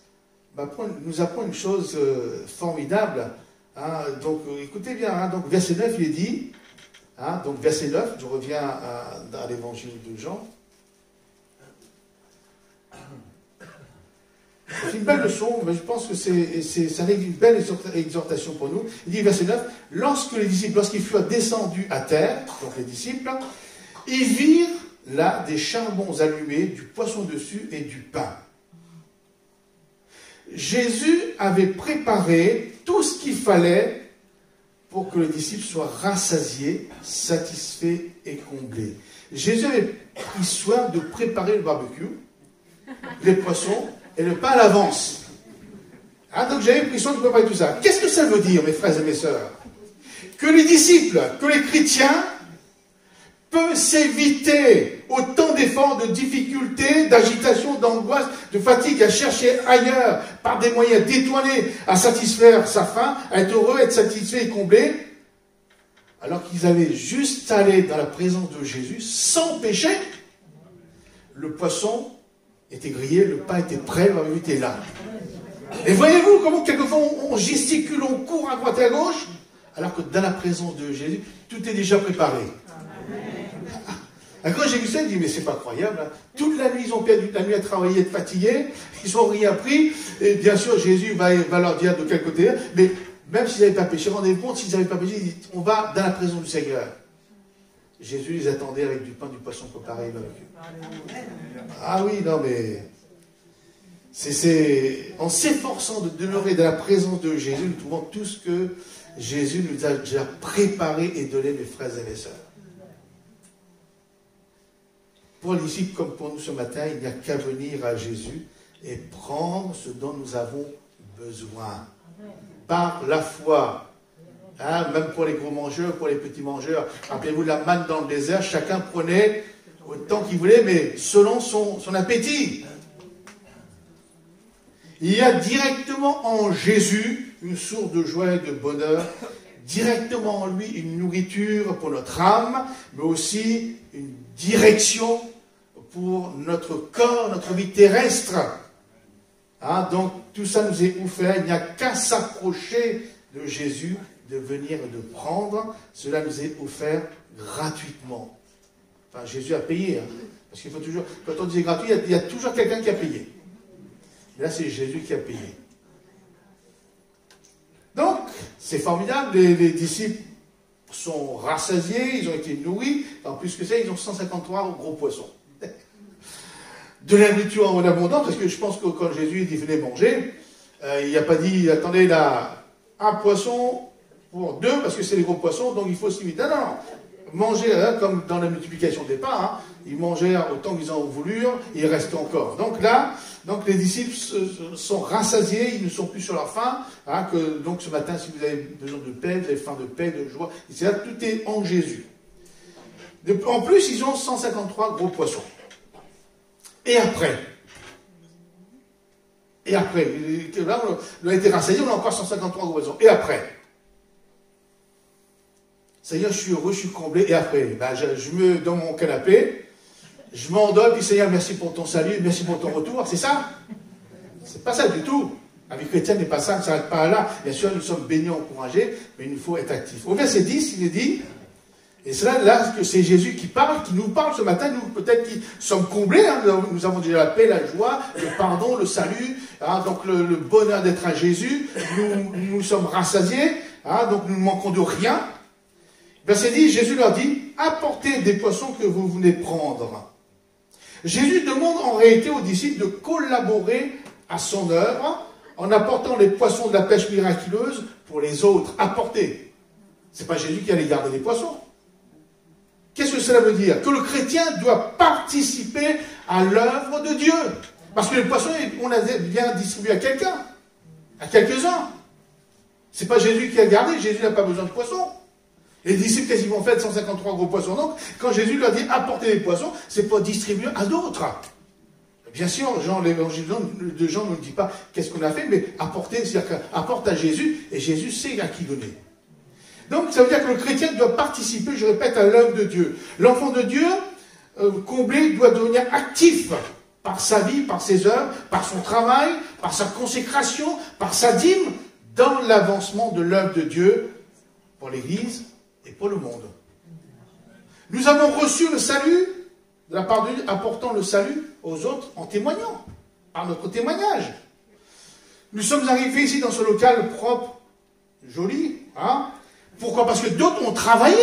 nous apprend une chose formidable. Hein. Donc, écoutez bien, hein, donc, verset 9, il est dit, hein, donc verset 9, je reviens dans l'évangile de Jean. C'est une belle leçon, mais je pense que c'est une belle exhortation pour nous. Il dit, verset 9, lorsqu'ils furent descendus à terre, donc les disciples, ils virent là des charbons allumés, du poisson dessus et du pain. Jésus avait préparé tout ce qu'il fallait pour que les disciples soient rassasiés, satisfaits et comblés. Jésus avait pris soin de préparer le barbecue, les poissons et le pain à l'avance. Hein, donc j'avais pris soin de préparer tout ça. Qu'est-ce que ça veut dire, mes frères et mes sœurs? Que les disciples, que les chrétiens peuvent s'éviter autant d'efforts, de difficultés, d'agitation, d'angoisse, de fatigue à chercher ailleurs par des moyens détournés à satisfaire sa faim, à être heureux, à être satisfait et comblé, alors qu'ils avaient juste allé dans la présence de Jésus sans péché. Le poisson était grillé, le pain était prêt, le barbecue était là. Et voyez-vous comment quelquefois on gesticule, on court à droite et à gauche, alors que dans la présence de Jésus, tout est déjà préparé. Quand j'ai vu ça, je dis, mais c'est pas croyable. Hein. Toute la nuit, ils ont perdu la nuit à travailler, être fatigués, ils n'ont rien pris. Et bien sûr, Jésus va leur dire de quel côté. Mais même s'ils n'avaient pas péché, rendez-vous compte, s'ils n'avaient pas péché, ils disent, on va dans la présence du Seigneur. Jésus les attendait avec du pain, du poisson préparé. Ah oui, non mais... en s'efforçant de demeurer dans la présence de Jésus, nous trouvons tout ce que Jésus nous a déjà préparé et donné, mes frères et mes sœurs. Pour les disciples comme pour nous ce matin, il n'y a qu'à venir à Jésus et prendre ce dont nous avons besoin. Par la foi. Hein, même pour les gros mangeurs, pour les petits mangeurs. Rappelez-vous de la manne dans le désert, chacun prenait autant qu'il voulait, mais selon son appétit. Il y a directement en Jésus une source de joie et de bonheur, directement en lui une nourriture pour notre âme, mais aussi une direction pour notre corps, notre vie terrestre. Hein, donc tout ça nous est offert, il n'y a qu'à s'approcher de Jésus, de venir et de prendre, cela nous est offert gratuitement. Enfin, Jésus a payé, hein, parce qu'il faut toujours, quand on dit gratuit, il y a toujours quelqu'un qui a payé. Mais là, c'est Jésus qui a payé. Donc, c'est formidable, les disciples sont rassasiés, ils ont été nourris, en plus que ça, ils ont 153 gros poissons. De la nourriture en abondance, parce que je pense que quand Jésus dit venez manger, il n'a pas dit attendez là, un poisson pour deux, parce que c'est les gros poissons, donc il faut s'y mettre. Non, non, manger, hein, comme dans la multiplication des pains, hein, ils mangèrent autant qu'ils en voulurent, il reste encore. Donc là, donc les disciples sont rassasiés, ils ne sont plus sur leur faim. Hein, donc ce matin, si vous avez besoin de paix, vous avez faim de paix, de joie, etc., tout est en Jésus. En plus, ils ont 153 gros poissons. Et après, là, on a été rassasiés, on a encore 153 gros poissons. Et après, Seigneur, je suis heureux, je suis comblé. Et après, ben, je me dans mon canapé, je m'endors, puis Seigneur, merci pour ton salut, merci pour ton retour. C'est ça? C'est pas ça du tout. La vie chrétienne n'est pas ça, ne s'arrête pas là. Bien sûr, nous sommes bénis, encouragés, mais il nous faut être actifs. Au verset 10, il est dit, et c'est là que c'est Jésus qui parle, qui nous parle ce matin, nous peut-être qui sommes comblés, hein, nous avons déjà la paix, la joie, le pardon, le salut, hein, donc le bonheur d'être à Jésus, nous sommes rassasiés, hein, donc nous ne manquons de rien. Verset 10, Jésus leur dit, apportez des poissons que vous venez prendre. Jésus demande en réalité aux disciples de collaborer à son œuvre en apportant les poissons de la pêche miraculeuse pour les autres. Apporter. C'est pas Jésus qui allait garder les poissons. Qu'est-ce que cela veut dire? Que le chrétien doit participer à l'œuvre de Dieu. Parce que les poissons, on les a bien distribués à quelqu'un, à quelques-uns. C'est pas Jésus qui a gardé, Jésus n'a pas besoin de poissons. Les disciples, qu'est-ce qu'ils vont faire de 153 gros poissons? Donc, quand Jésus leur dit apportez les poissons, c'est pour distribuer à d'autres. Bien sûr, l'évangile de Jean ne nous dit pas qu'est-ce qu'on a fait, mais apporter, c'est-à-dire qu'apporte à Jésus, et Jésus sait à qui donner. Donc, ça veut dire que le chrétien doit participer, je répète, à l'œuvre de Dieu. L'enfant de Dieu, comblé, doit devenir actif par sa vie, par ses œuvres, par son travail, par sa consécration, par sa dîme, dans l'avancement de l'œuvre de Dieu pour l'Église et pour le monde. Nous avons reçu le salut de la part de Dieu, apportant le salut aux autres en témoignant, par notre témoignage. Nous sommes arrivés ici dans ce local propre, joli. Hein? Pourquoi? Parce que d'autres ont travaillé,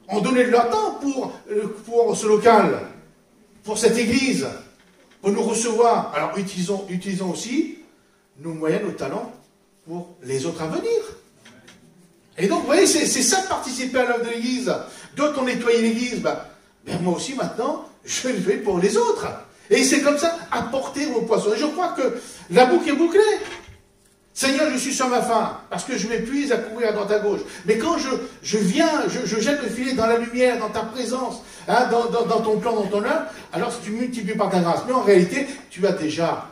ont donné de leur temps pour ce local, pour cette église, pour nous recevoir. Alors utilisons aussi nos moyens, nos talents pour les autres à venir. Et donc, vous voyez, c'est ça de participer à l'œuvre de l'église. D'autres ont nettoyé l'église, ben moi aussi maintenant, je le fais pour les autres. Et c'est comme ça, apporter vos poissons. Et je crois que la boucle est bouclée. Seigneur, je suis sur ma faim, parce que je m'épuise à courir à droite à gauche. Mais quand je viens, je jette le filet dans la lumière, dans ta présence, hein, dans ton plan, dans ton œuvre, alors si tu multiplies par ta grâce. Mais en réalité, tu as déjà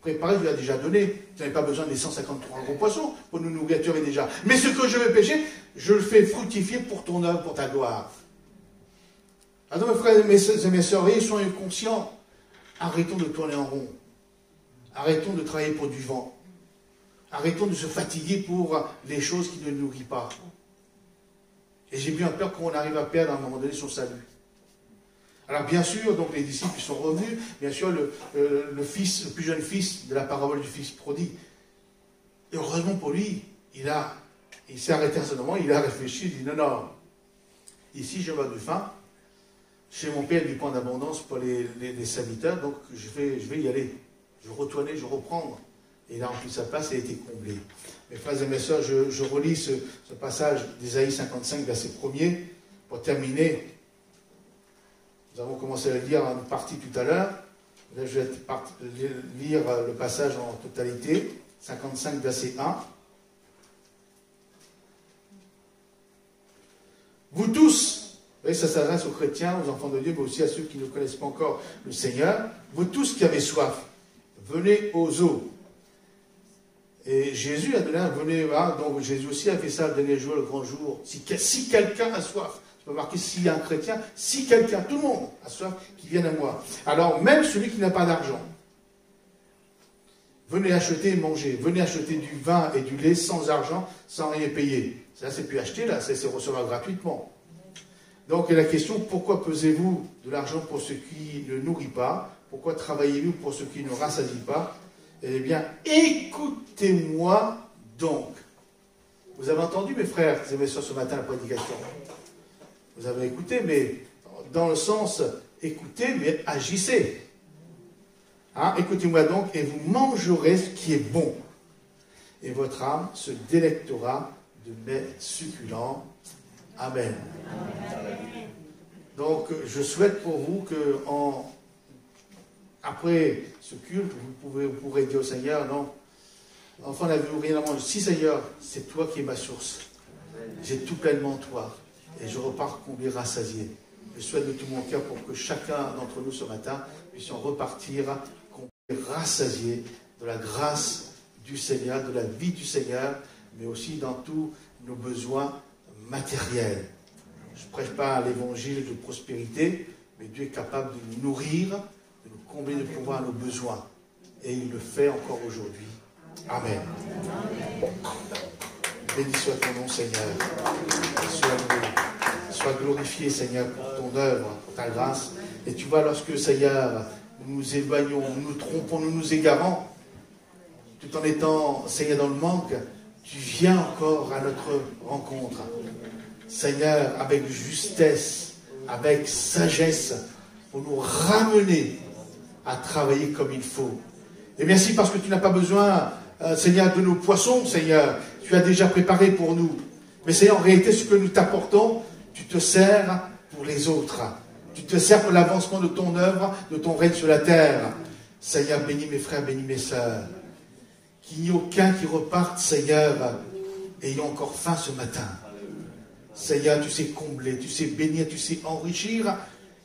préparé, tu as déjà donné. Tu n'avais pas besoin des 153 gros poissons pour nous nourrir, tu avais déjà. Mais ce que je vais pêcher, je le fais fructifier pour ton œuvre, pour ta gloire. Alors mes frères et mes sœurs, soyez conscients. Arrêtons de tourner en rond. Arrêtons de travailler pour du vent. Arrêtons de se fatiguer pour les choses qui ne nous nourrissent pas. Et j'ai bien peur qu'on arrive à perdre à un moment donné son salut. Alors bien sûr, donc les disciples sont revenus, bien sûr le plus jeune fils de la parabole du fils prodigue. Et heureusement pour lui, il s'est arrêté à ce moment, il a réfléchi, il dit non, ici je meurs de faim, chez mon père il y a du pain d'abondance pour les serviteurs, donc je vais y aller, je vais retourner, je vais reprendre. Et il a rempli sa place et a été comblé. Mes frères et mes sœurs, je relis ce passage d'Ésaïe 55, verset 1er, pour terminer. Nous avons commencé à le lire en partie tout à l'heure. Là, je vais lire le passage en totalité. 55, verset 1. Vous tous, vous voyez, ça s'adresse aux chrétiens, aux enfants de Dieu, mais aussi à ceux qui ne connaissent pas encore le Seigneur. Vous tous qui avez soif, venez aux eaux. Et Jésus a donné un venez, donc Jésus aussi a fait ça le dernier jour, le grand jour. Si quelqu'un a soif, tu peux marquer s'il y a un chrétien, si quelqu'un, tout le monde a soif, qu'il vienne à moi. Alors même celui qui n'a pas d'argent, venez acheter et manger, venez acheter du vin et du lait sans argent, sans rien payer. Ça c'est plus acheter là, c'est recevoir gratuitement. Donc la question, pourquoi pesez-vous de l'argent pour ceux qui ne nourrit pas? Pourquoi travaillez-vous pour ceux qui ne rassasient pas? Eh bien, écoutez-moi donc. Vous avez entendu, mes frères et mes sœurs, ce matin, la prédication. Vous avez écouté, mais dans le sens, écoutez, mais agissez. Hein? Écoutez-moi donc, et vous mangerez ce qui est bon. Et votre âme se délectera de mes succulents. Amen. Donc, je souhaite pour vous que, après ce culte, vous pourrez dire au Seigneur, non, enfant, n'avez-vous rien à manger? Si, Seigneur, c'est toi qui es ma source. J'ai tout pleinement en toi. Et je repars comblé, rassasié. Je souhaite de tout mon cœur pour que chacun d'entre nous ce matin puissions repartir comblé, rassasié de la grâce du Seigneur, de la vie du Seigneur, mais aussi dans tous nos besoins matériels. Je ne prêche pas l'évangile de prospérité, mais Dieu est capable de nous nourrir, de nous combler de pouvoir à nos besoins. Et il le fait encore aujourd'hui. Amen. Béni soit ton nom, Seigneur. Sois glorifié, Seigneur, pour ton œuvre, pour ta grâce. Et tu vois, lorsque, Seigneur, nous nous éloignons, nous nous trompons, nous nous égarons, tout en étant, Seigneur, dans le manque, tu viens encore à notre rencontre. Seigneur, avec justesse, avec sagesse, pour nous ramener à travailler comme il faut. Et merci parce que tu n'as pas besoin, Seigneur, de nos poissons, Seigneur. Tu as déjà préparé pour nous. Mais Seigneur, en réalité, ce que nous t'apportons, tu te sers pour les autres. Tu te sers pour l'avancement de ton œuvre, de ton règne sur la terre. Seigneur, bénis mes frères, bénis mes sœurs. Qu'il n'y ait aucun qui reparte, Seigneur, ayant encore faim ce matin. Seigneur, tu sais combler, tu sais bénir, tu sais enrichir.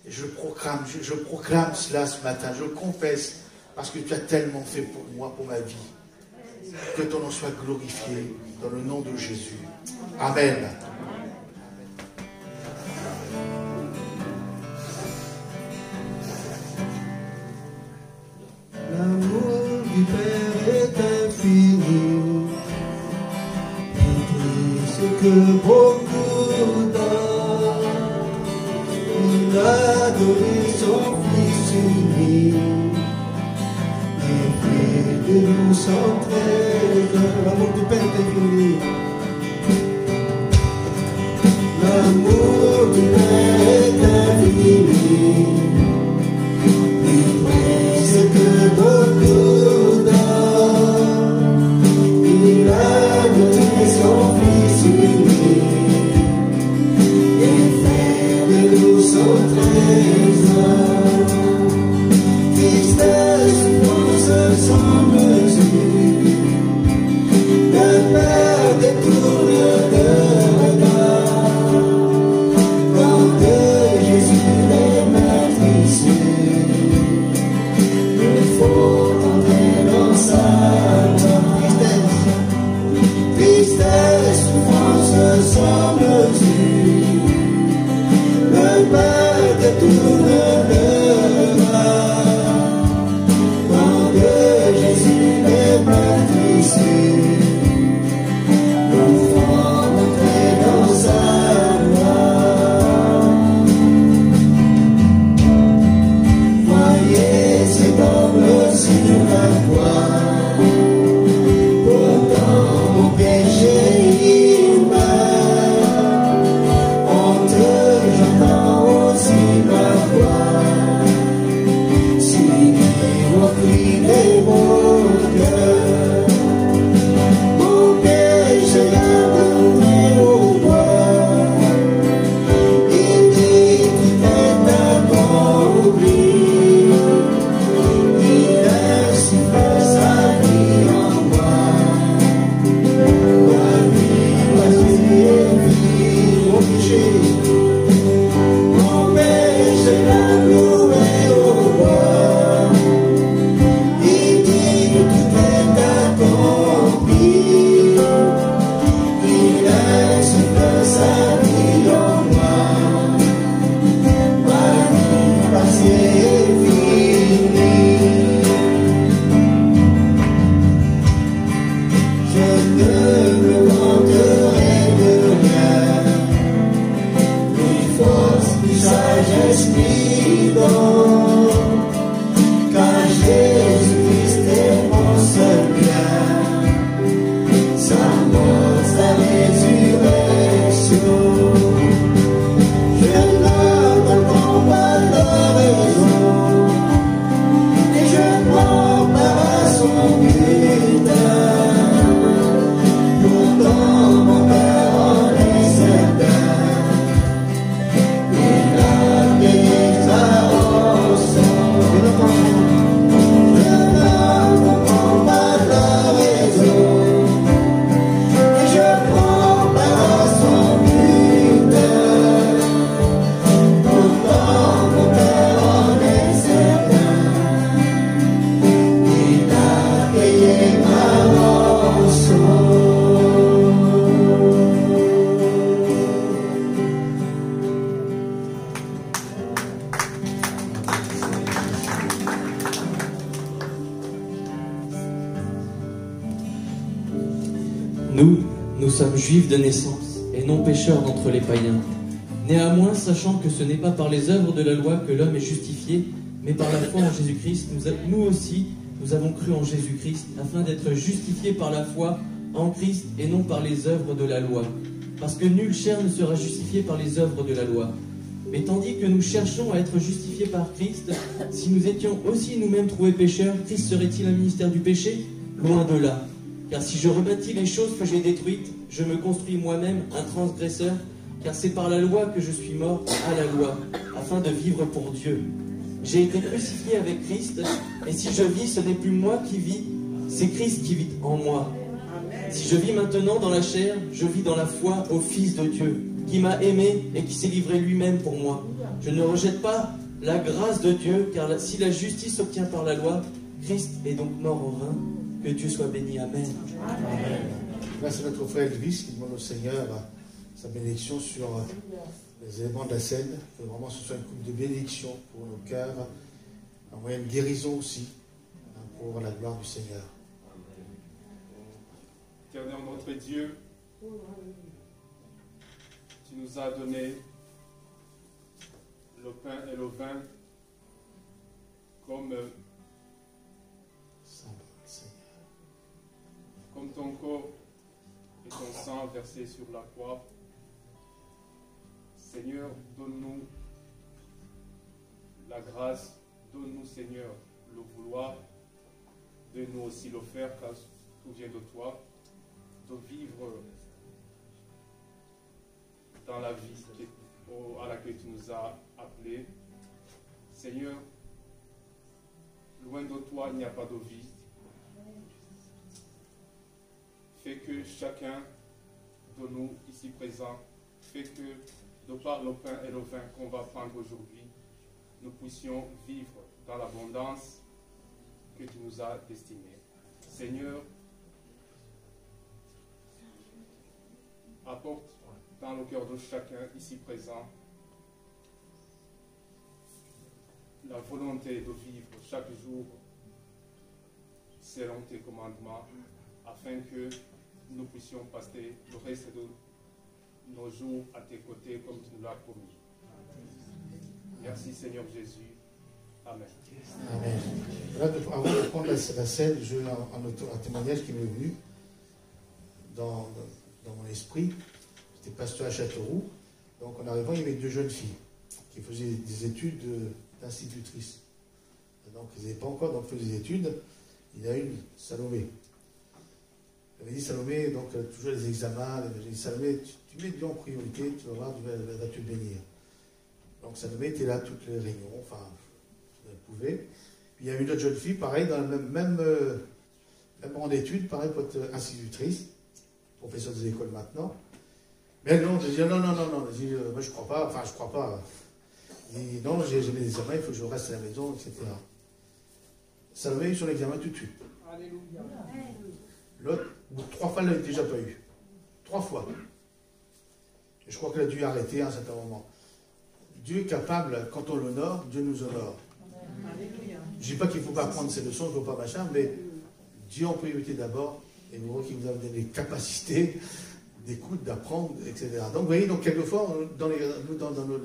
Et je proclame cela ce matin, je le confesse, parce que tu as tellement fait pour moi, pour ma vie. Que ton nom soit glorifié dans le nom de Jésus. Amen. L'amour du Père ce que beaucoup donnent. Il a donné son Fils unique, et fait de nous son trésor. L'amour du Père est fini. L'amour du Père est infini, plus précieux que beaucoup d'or. Il a donné son Fils unique et fait de nous son trésor. Tristesse, souffrance sans mesure, le Père détourne le regard. Quand de Jésus les maîtrisés, il faut entrer dans sa loi. Tristesse, souffrance sans mesure, le Père détourne le regard. Quand de Jésus les maîtrisés, nous ferons entrer dans sa loi. Voyez cet homme sur la croix, pourtant mon péché il meurt. Honte, j'entends aussi ma voix, celui qui reprit les mon cœur. Mon péché a tourné au bois, il dit tout est accompli. Il ainsi fait sa vie en moi. Ma vie, voici est vie, mon péché. Mon péché l'a cloué au bois. Il dit que tout est accompli. Il ainsi fait sa vie en moi. Ma vie passée est finie. Je ne me vanterai de rien, ni force, ni sagesse, ni don, car Jésus-Christ est mon seul bien. Sa mort, sa résurrection, je n'abandonne pas la raison, et je prends part à son butin. Pourtant mon Père en est certain, il a payé sa rançon. Je n'abandonne pas la raison, et je prends part à son butin. Pourtant mon Père en est certain, il a payé ma rançon. Nous sommes juifs de naissance et non pécheurs d'entre les païens. Néanmoins, sachant que ce n'est pas par les œuvres de la loi que l'homme est justifié, mais par la foi en Jésus-Christ, nous aussi, nous avons cru en Jésus-Christ, afin d'être justifiés par la foi en Christ et non par les œuvres de la loi. Parce que nulle chair ne sera justifiée par les œuvres de la loi. Mais tandis que nous cherchons à être justifiés par Christ, si nous étions aussi nous-mêmes trouvés pécheurs, Christ serait-il un ministère du péché? Loin de là. Car si je rebâtis les choses que j'ai détruites, je me construis moi-même un transgresseur, car c'est par la loi que je suis mort à la loi, afin de vivre pour Dieu. J'ai été crucifié avec Christ, et si je vis, ce n'est plus moi qui vis, c'est Christ qui vit en moi. Si je vis maintenant dans la chair, je vis dans la foi au Fils de Dieu, qui m'a aimé et qui s'est livré lui-même pour moi. Je ne rejette pas la grâce de Dieu, car si la justice s'obtient par la loi, Christ est donc mort en vain. Que Dieu soit béni. Amen. Amen. Grâce à notre frère Elvis qui demande au Seigneur sa bénédiction sur les éléments de la scène, que vraiment ce soit une coupe de bénédiction pour nos cœurs, un moyen de guérison aussi, pour la gloire du Seigneur. Éternel notre Dieu, tu nous as donné le pain et le vin comme ton corps et ton sang versé sur la croix. Seigneur, donne-nous la grâce, donne-nous, Seigneur, le vouloir, donne-nous aussi le faire, car tout vient de toi, de vivre dans la vie à laquelle tu nous as appelés. Seigneur, loin de toi, il n'y a pas de vie. Fais que chacun de nous ici présents, fais que de par le pain et le vin qu'on va prendre aujourd'hui, nous puissions vivre dans l'abondance que tu nous as destinée. Seigneur, apporte dans le cœur de chacun ici présent la volonté de vivre chaque jour selon tes commandements, afin que nous puissions passer le reste de nos jours à tes côtés comme tu nous l'as promis. Merci Seigneur Jésus. Amen. Amen. Là, avant de prendre la scène, j'ai un témoignage qui m'est venu dans mon esprit. J'étais pasteur à Châteauroux. Donc en arrivant, il y avait deux jeunes filles qui faisaient des études d'institutrices. Donc ils n'avaient pas encore, donc faisaient des études. Il y a une, Salomé. J'avais dit, Salomé, donc toujours les examens, j'ai dit, Salomé, tu mets Dieu en priorité, tu vas voir, tu vas te bénir. Donc Salomé était là toutes les réunions, enfin, elle pouvait. Puis il y a une autre jeune fille, pareil, dans le même rang d'études, pareil, pour être institutrice, professeure des écoles maintenant. Mais elle, non, je dis, non, je dis, moi je crois pas. Je dis, non, j'ai des examens, il faut que je reste à la maison, etc. Salomé a eu son examen tout de suite. Alléluia. L'autre, 3 fois, elle ne l'avait déjà pas eu. 3 fois. Et je crois qu'elle a dû arrêter à un certain moment. Dieu est capable, quand on l'honore, Dieu nous honore. Alléluia. Je ne dis pas qu'il ne faut pas prendre ses leçons, je ne veux pas machin, mais Dieu en priorité d'abord, et vous voyez qu'il vous a donné des capacités d'écoute, d'apprendre, etc. Donc vous voyez, donc quelquefois, dans les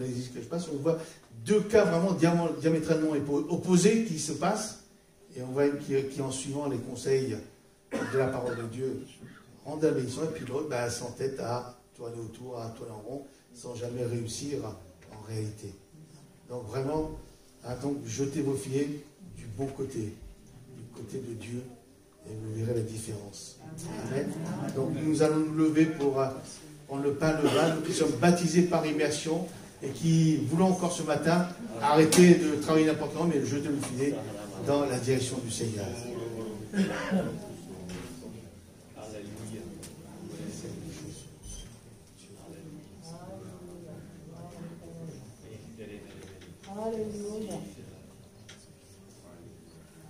églises que je passe, on voit 2 cas vraiment diamétralement opposés qui se passent, et on voit qui en suivant les conseils de la parole de Dieu, rendent la bénédiction, et puis l'autre s'entête à tourner autour, à tourner en rond, sans jamais réussir en réalité. Donc vraiment, donc jetez vos filets du bon côté, du côté de Dieu, et vous verrez la différence. Amen. Donc nous allons nous lever pour prendre le pain, le vin, nous qui sommes baptisés par immersion, et qui voulons encore ce matin arrêter de travailler n'importe comment, mais jeter le filet dans la direction du Seigneur. Alléluia.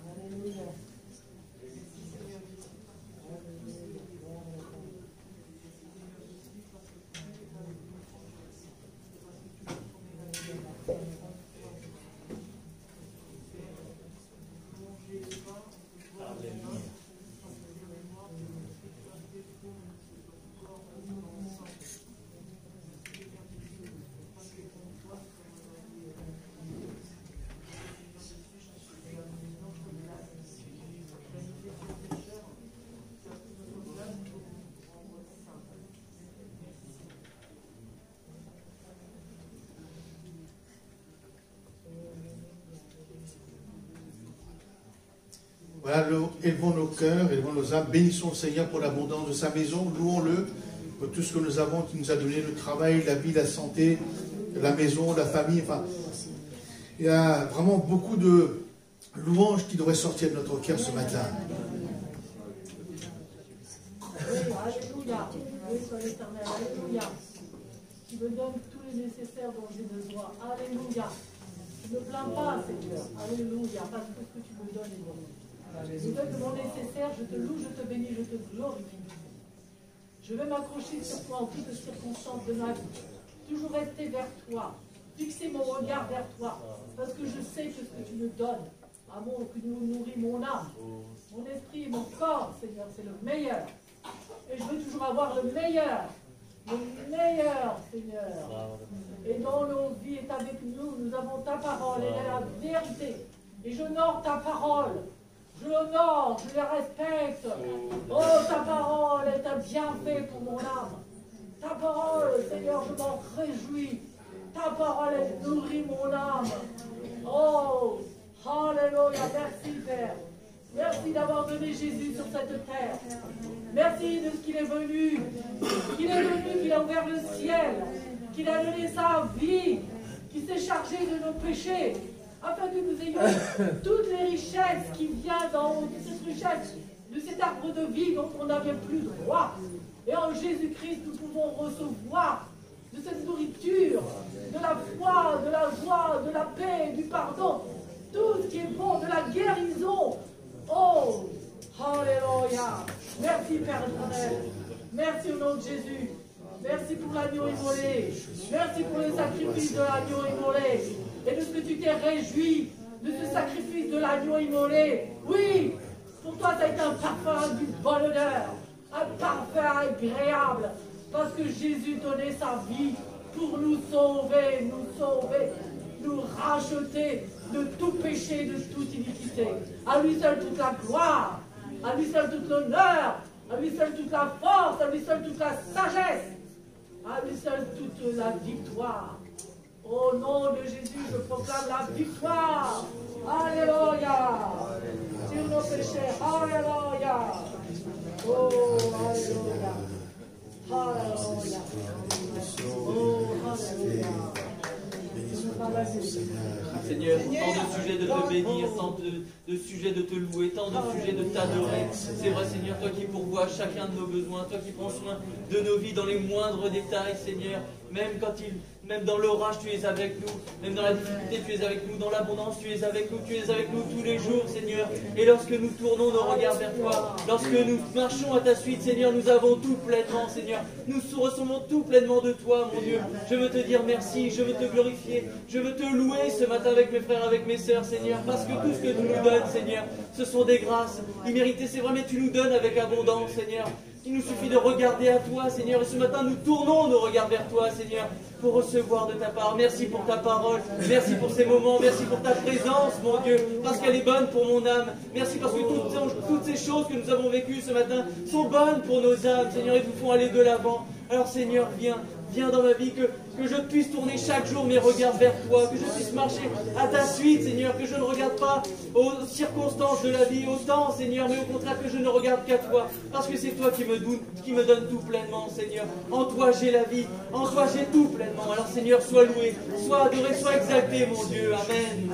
Alléluia. Voilà, élevons nos cœurs, élevons nos âmes, bénissons le Seigneur pour l'abondance de sa maison, louons-le pour tout ce que nous avons, qui nous a donné le travail, la vie, la santé, la maison, la famille. Enfin, il y a vraiment beaucoup de louanges qui devraient sortir de notre cœur ce matin. Alléluia. Oui, soit l'Éternel. Alléluia. Tu me donnes tout le nécessaire dont j'ai besoin. Alléluia. Je ne me plains pas, Seigneur. Alléluia. Parce que ce que tu me donnes est bon. Je donne mon nécessaire, je te loue, je te bénis, je te glorifie. Je vais m'accrocher sur toi en toutes circonstances de ma vie. Toujours rester vers toi. Fixer mon regard vers toi. Parce que je sais que ce que tu me donnes, amour que nous nourrit mon âme, mon esprit et mon corps, Seigneur, c'est le meilleur. Et je veux toujours avoir le meilleur. le meilleur, Seigneur. Et dans nos vies est avec nous, nous avons ta parole, elle est la vérité. Et j'honore ta parole. Je l'honore, je la respecte. Oh, ta parole est un bienfait pour mon âme. Ta parole, Seigneur, je m'en réjouis. Ta parole, elle nourrit mon âme. Oh, alléluia, merci Père. Merci d'avoir donné Jésus sur cette terre. Merci de ce qu'il est venu. Qu'il a ouvert le ciel. Qu'il a donné sa vie. Qu'il s'est chargé de nos péchés. Afin que nous ayons toutes les richesses qui viennent d'en haut, de cette richesse, de cet arbre de vie dont on n'avait plus droit. Et en Jésus-Christ, nous pouvons recevoir de cette nourriture, de la foi, de la joie, de la paix, du pardon, tout ce qui est bon, de la guérison. Oh, alléluia. Merci Père éternel. Merci au nom de Jésus. Merci pour l'agneau immolé. Merci pour le sacrifice de l'agneau immolé. Et de ce que tu t'es réjoui de ce sacrifice de l'agneau immolé. Oui, pour toi ça a été un parfum d'une bonne odeur, un parfum agréable, parce que Jésus donnait sa vie pour nous sauver, nous racheter de tout péché, de toute iniquité. À lui seul toute la gloire, à lui seul toute l'honneur, à lui seul toute la force, à lui seul toute la sagesse, à lui seul toute la victoire. Au nom de Jésus, je proclame la victoire. Alléluia. Sur nos péchés. Alléluia. Oh, alléluia. Alléluia. Oh, alléluia. Seigneur, tant de sujets de te bénir, tant de sujets de te louer, tant de sujets de t'adorer. C'est vrai, Seigneur, toi qui pourvois chacun de nos besoins, toi qui prends soin de nos vies dans les moindres détails, Seigneur. Même dans l'orage, tu es avec nous. Même dans la difficulté, tu es avec nous. Dans l'abondance, tu es avec nous. Tu es avec nous tous les jours, Seigneur. Et lorsque nous tournons nos regards vers toi, lorsque nous marchons à ta suite, Seigneur, nous avons tout pleinement, Seigneur. Nous recevons tout pleinement de toi, mon Dieu. Je veux te dire merci. Je veux te glorifier. Je veux te louer ce matin avec mes frères, avec mes sœurs, Seigneur. Parce que tout ce que tu nous donnes, Seigneur, ce sont des grâces imméritées, c'est vrai, mais tu nous donnes avec abondance, Seigneur. Il nous suffit de regarder à toi, Seigneur. Et ce matin, nous tournons nos regards vers toi, Seigneur, pour recevoir de ta part. Merci pour ta parole. Merci pour ces moments. Merci pour ta présence, mon Dieu, parce qu'elle est bonne pour mon âme. Merci parce que toutes ces choses que nous avons vécues ce matin sont bonnes pour nos âmes, Seigneur, et nous font aller de l'avant. Alors, Seigneur, viens dans ma vie, que je puisse tourner chaque jour mes regards vers toi, que je puisse marcher à ta suite, Seigneur, que je ne regarde pas aux circonstances de la vie, au temps, Seigneur, mais au contraire que je ne regarde qu'à toi, parce que c'est toi qui me donne tout pleinement, Seigneur. En toi j'ai la vie, en toi j'ai tout pleinement. Alors, Seigneur, sois loué, sois adoré, sois exalté, mon Dieu. Amen.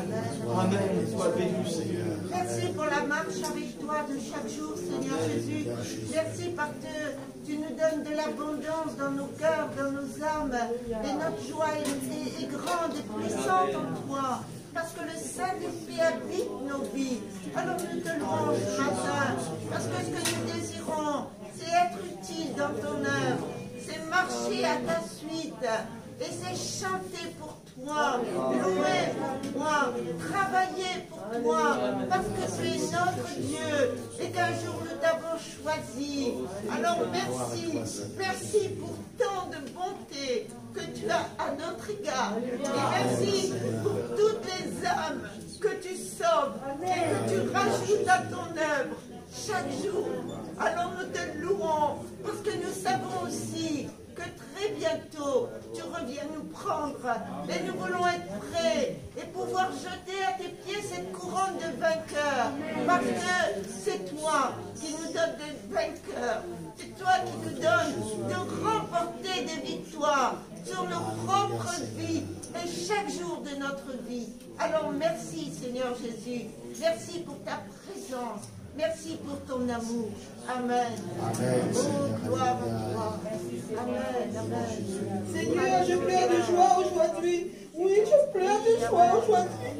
Amen. Sois béni, Seigneur. Merci pour la marche avec toi de chaque jour, Seigneur Jésus. Merci parce que tu nous donnes de l'abondance dans nos cœurs, dans nos âmes. Et notre joie est grande et puissante en toi. Parce que le Saint-Esprit habite nos vies. Alors nous te louons ce matin. Parce que ce que nous désirons, c'est être utile dans ton œuvre. C'est marcher à ta suite. Et c'est chanter pour toi, louer pour toi, travailler pour toi, parce que tu es notre Dieu et qu'un jour nous t'avons choisi. Alors merci pour tant de bonté que tu as à notre égard. Et merci pour toutes les âmes que tu sauves et que tu rajoutes à ton œuvre chaque jour. Alors nous te louons parce que nous savons aussi que très bientôt, tu reviens nous prendre. Et nous voulons être prêts et pouvoir jeter à tes pieds cette couronne de vainqueur. Parce que c'est toi qui nous donnes des vainqueurs. C'est toi qui nous donnes de remporter des victoires sur nos propres vies et chaque jour de notre vie. Alors merci Seigneur Jésus. Merci pour ta présence. Merci pour ton amour. Amen. Amen. Oh, gloire à toi. Amen. Amen. Seigneur, je pleure de joie aujourd'hui. Oui, je pleure de joie aujourd'hui.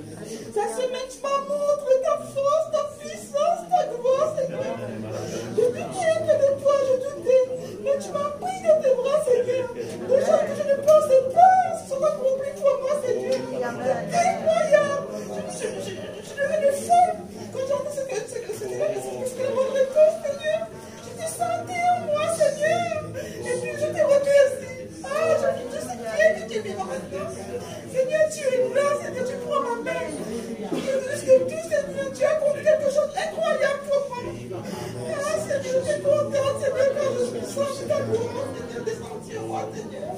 Ça se met, tu m'as montré ta force, ta puissance, ta gloire, Seigneur. Je doutais un peu de toi, je doutais. Mais tu m'as pris dans tes bras, Seigneur. Des choses que je ne pensais pas se sont accomplies pour moi, Seigneur. C'est incroyable. Je devenais folle quand j'ai entendu ce que la bonne réponse, Seigneur. Je te sentais en moi, Seigneur. Et puis je te remercie. toi, Seigneur.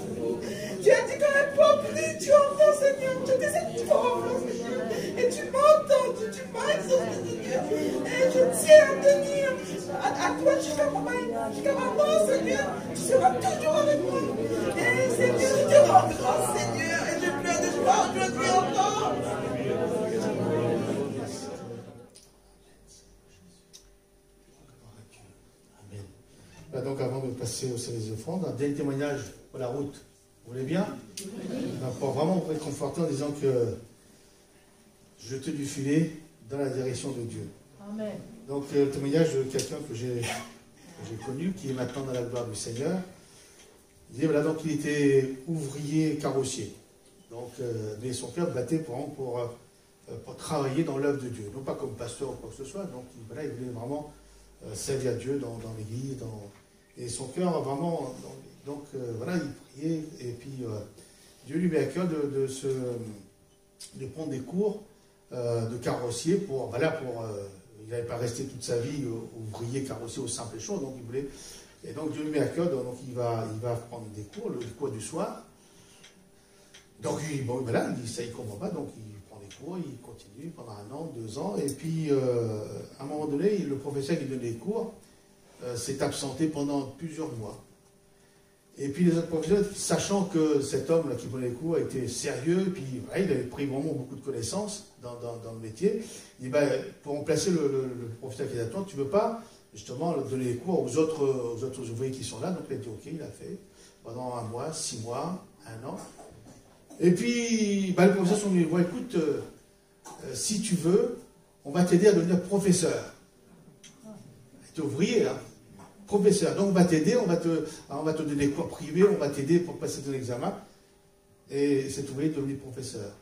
Tu as dit quand un pauvre prie, tu entends, Seigneur. Tu dis cette pauvre, Seigneur. Et tu m'as entendu, tu m'as exaucé, Seigneur. Et je tiens à tenir à toi jusqu'à ma mort, Seigneur. Tu seras toujours avec moi. Et Seigneur, je te rends grâce, Seigneur. Et je pleure de joie aujourd'hui encore. Donc avant de passer au service d'offrande, un dernier témoignage pour la route. Vous voulez bien? Pour vraiment vous réconforter en disant que jeter du filet dans la direction de Dieu. Amen. Donc le témoignage de quelqu'un que j'ai connu, qui est maintenant dans la gloire du Seigneur. Il dit, voilà, donc il était ouvrier carrossier. Donc, mais son cœur battait pour travailler dans l'œuvre de Dieu. Non pas comme pasteur ou quoi que ce soit. Donc voilà, il voulait vraiment servir Dieu dans l'église. Et son cœur vraiment... Donc voilà, il priait. Et puis Dieu lui met à cœur de prendre des cours de carrossier pour... il n'allait pas rester toute sa vie ouvrier carrossier au simple chose. Donc il voulait... Et donc Dieu lui met à cœur, donc il va prendre des cours, le cours du soir. Donc voilà, ça il ne comprend pas, donc il prend des cours, il continue pendant 1 an, 2 ans, et puis à un moment donné, le professeur qui donnait les cours s'est absenté pendant plusieurs mois. Et puis les autres professeurs, sachant que cet homme-là qui donnait les cours était sérieux, et puis voilà, il avait pris vraiment beaucoup de connaissances dans le métier, il dit, pour remplacer le professeur qui est à toi, tu ne veux pas justement donner les cours aux autres ouvriers qui sont là. Donc il a dit ok, il a fait pendant 1 mois, 6 mois, 1 an. Et puis le professeur s'est dit, bon, écoute, si tu veux, on va t'aider à devenir professeur. Tu es ouvrier, hein, professeur. Donc on va t'aider, on va te donner des cours privés, on va t'aider pour passer ton examen. Et cet ouvrier est devenu professeur.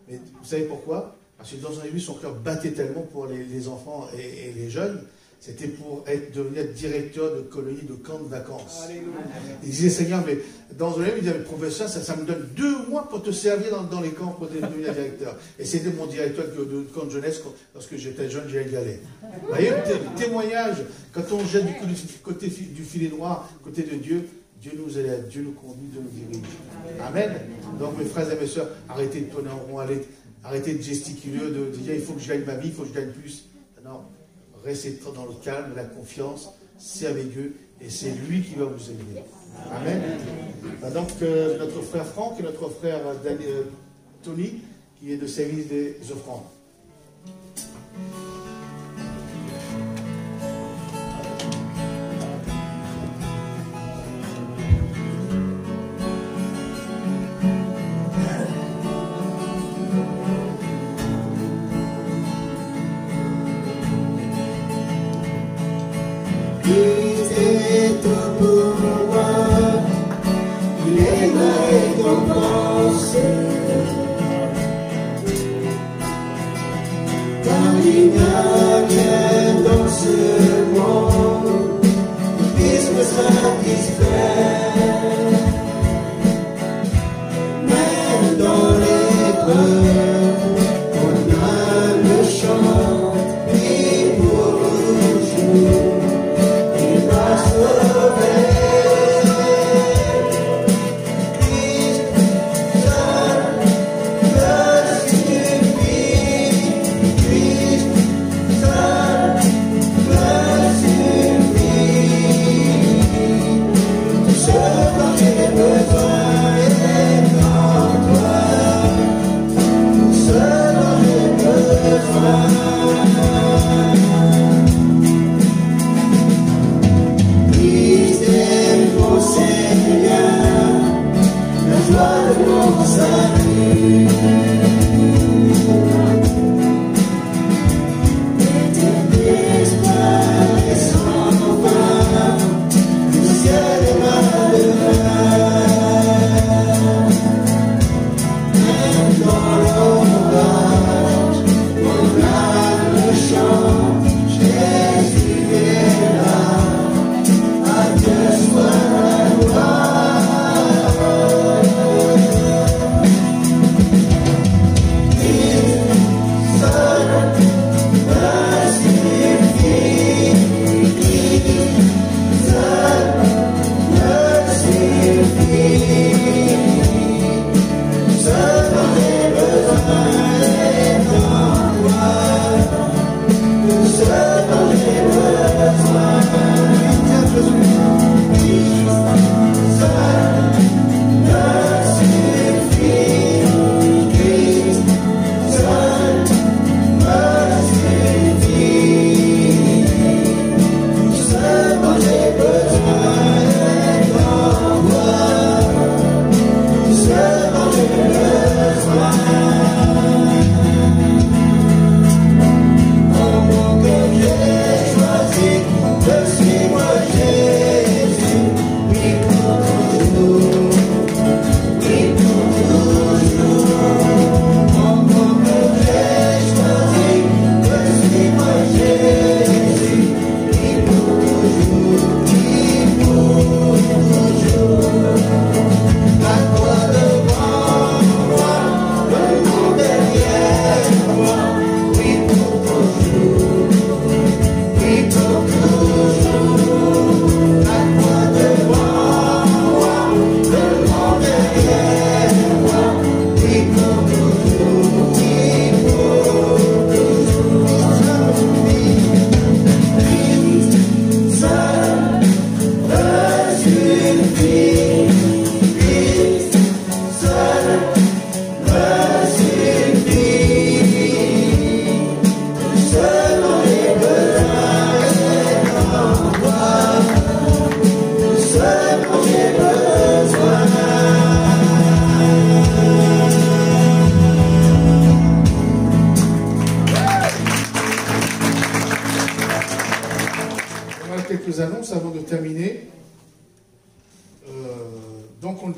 Mais vous savez pourquoi? Parce que dans un début, son cœur battait tellement pour les enfants et les jeunes. C'était pour devenir directeur de colonie de camp de vacances. Alléluia. Il disait, Seigneur, mais dans un livre, il disait, professeur, ça me donne 2 mois pour te servir dans les camps pour devenir directeur. Et c'était mon directeur de camp de jeunesse, lorsque j'étais jeune, j'y allais. Vous voyez, le témoignage, quand on jette du côté du filet noir, côté de Dieu, Dieu nous aide, Dieu nous conduit, Dieu nous dirige. Amen. Donc mes frères et mes sœurs, arrêtez de tourner en rond, arrêtez de gesticuler, de dire, il faut que je gagne ma vie, il faut que je gagne plus. Non. Restez dans le calme, la confiance, servez Dieu, et c'est lui qui va vous aider. Amen. Donc, notre frère Franck et notre frère Tony, qui est de service des offrandes.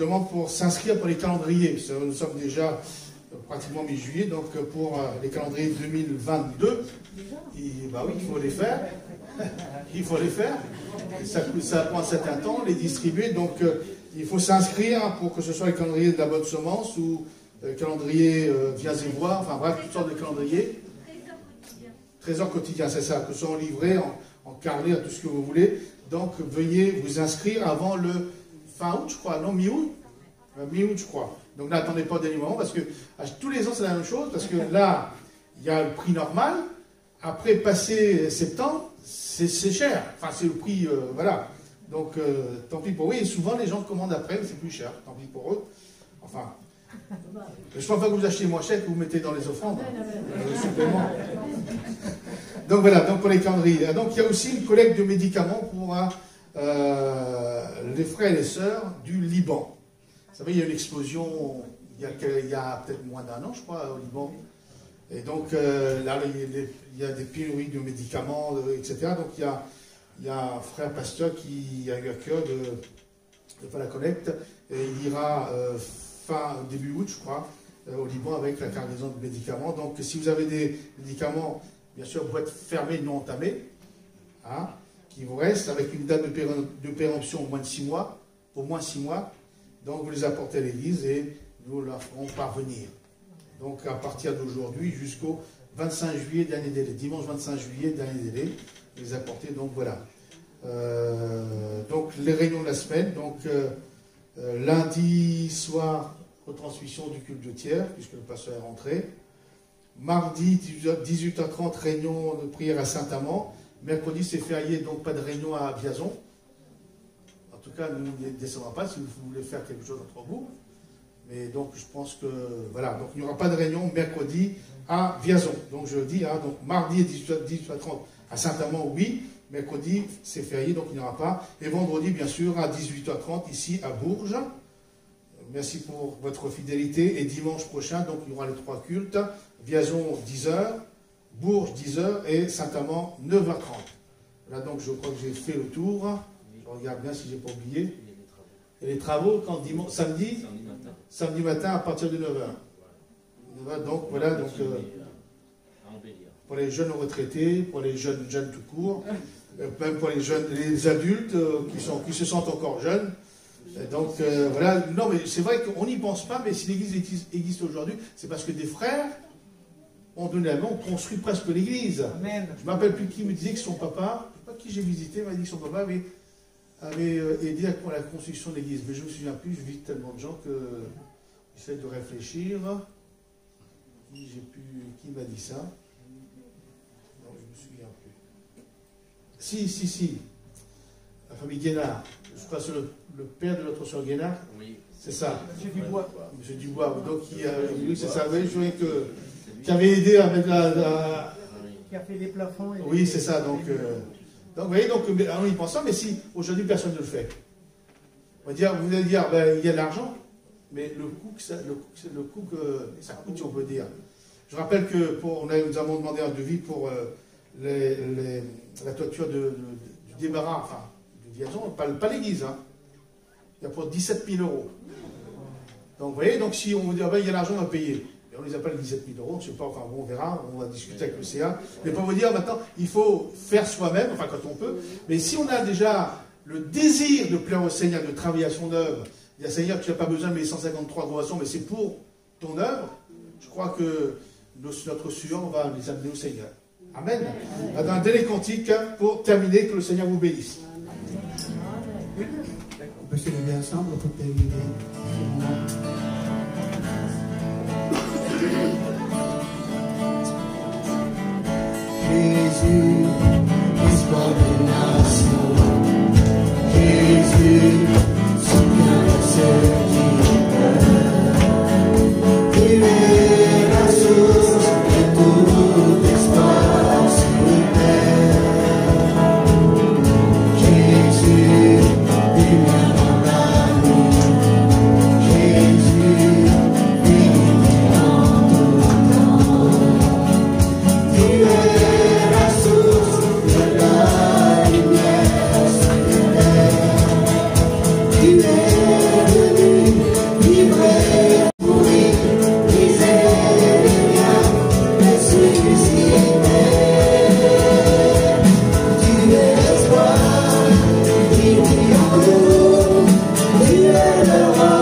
demande pour s'inscrire pour les calendriers. Nous sommes déjà pratiquement mi-juillet, donc pour les calendriers 2022, bah oui, il faut les faire. Il faut les faire. Ça prend un certain temps, les distribuer. Donc il faut s'inscrire pour que ce soit le calendrier de la bonne semence ou le calendrier Viens et voir, enfin bref, toutes sortes de calendriers. Trésor quotidien, c'est ça, que ce soit livrés en carnet, tout ce que vous voulez. Donc veuillez vous inscrire avant le fin août, je crois, non, mi-août. Mi-août, je crois. Donc n'attendez pas au dernier moment, parce que tous les ans c'est la même chose, parce que là, il y a le prix normal. Après, passé septembre, c'est cher. Enfin, c'est le prix, voilà. Donc, tant pis pour eux. Et souvent, les gens commandent après, mais c'est plus cher. Tant pis pour eux. Enfin, je ne pense pas que vous achetiez moins cher que vous mettez dans les offrandes. Supplément. Donc, voilà. Donc, pour les calendriers. Donc, il y a aussi une collecte de médicaments pour les frères et les sœurs du Liban. Vous savez, il y a une explosion il y a peut-être moins d'un an, je crois, au Liban. Et donc, là, il y a des pénuries de médicaments, etc. Donc, il y a un frère pasteur qui a eu à cœur de faire la collecte. Et il ira début août, je crois, au Liban avec la cargaison de médicaments. Donc, si vous avez des médicaments, bien sûr, boîte fermée, non entamée, hein, qui vous restent, avec une date de péremption au moins de 6 mois, au moins 6 mois. Donc, vous les apportez à l'église et nous la ferons parvenir. Donc, à partir d'aujourd'hui jusqu'au 25 juillet, dernier délai. Dimanche 25 juillet, dernier délai. Les apporter, donc voilà. Donc, les réunions de la semaine. Donc, lundi soir, retransmission du culte de tiers, puisque le pasteur est rentré. Mardi, 18h30, réunion de prière à Saint-Amand. Mercredi, c'est férié, donc pas de réunion à Biazon. En tout cas, nous ne descendrons pas si vous voulez faire quelque chose entre vous. Mais donc, je pense que, voilà, donc il n'y aura pas de réunion mercredi à Viazon. Donc, je dis, hein, donc mardi à 18h30 à Saint-Amand, oui. Mercredi, c'est férié, donc il n'y aura pas. Et vendredi, bien sûr, à 18h30, ici à Bourges. Merci pour votre fidélité. Et dimanche prochain, donc, il y aura les 3 cultes. Viazon, 10h. Bourges, 10h. Et Saint-Amand, 9h30. Là, donc, je crois que j'ai fait le tour. Je regarde bien si je n'ai pas oublié. Et les travaux, quand dimanche, samedi matin à partir de 9h. Donc voilà, donc, pour les jeunes retraités, pour les jeunes tout court, même pour les adultes qui se sentent encore jeunes. Donc voilà, non mais c'est vrai qu'on n'y pense pas, mais si l'église existe aujourd'hui, c'est parce que des frères ont donné la main, ont construit presque l'église. Je ne me rappelle plus qui me disait que son papa, je ne sais pas qui j'ai visité, m'a dit que son papa avait aidé à la construction de l'église. Mais je ne me souviens plus, je vis tellement de gens que j'essaie de réfléchir. Qui m'a dit ça? Non, je ne me souviens plus. Si. La famille Guénard. Je crois que c'est le père de notre soeur Guénard. Oui. C'est ça. Monsieur Dubois. Monsieur Dubois. Donc, lui, c'est ça. Vous voyez, qui avait aidé avec qui a fait les plafonds. Oui, c'est ça. Donc, vous voyez, donc, on y pense pas, mais si aujourd'hui personne ne le fait, vous allez dire, ben, il y a de l'argent, mais le coût que ça coûte, si on peut dire. Je rappelle que nous avons demandé un devis pour la toiture du débarras, enfin, du Viazon, pas l'église, hein. Il y a pour 17 000 €. Donc, vous voyez, donc si on vous dit, ben, il y a l'argent à payer. On les appelle 17 000 €, je ne sais pas, enfin bon, on verra, on va discuter avec le CA. Mais pour vous dire maintenant, il faut faire soi-même, enfin quand on peut. Mais si on a déjà le désir de plaire au Seigneur, de travailler à son œuvre, il y a Seigneur, tu n'as pas besoin de mes 153 croissants, mais c'est pour ton œuvre, je crois que notre sueur va les amener au Seigneur. Amen. Dans un délai cantique pour terminer, que le Seigneur vous bénisse. On peut se lever ensemble pour terminer. Jésus, espoir des nations, Jésus, soutien de ceux qui pleurent. Il est la source de tout espoir sur terre. Jésus, lumière dans la nuit, Jésus. le roi.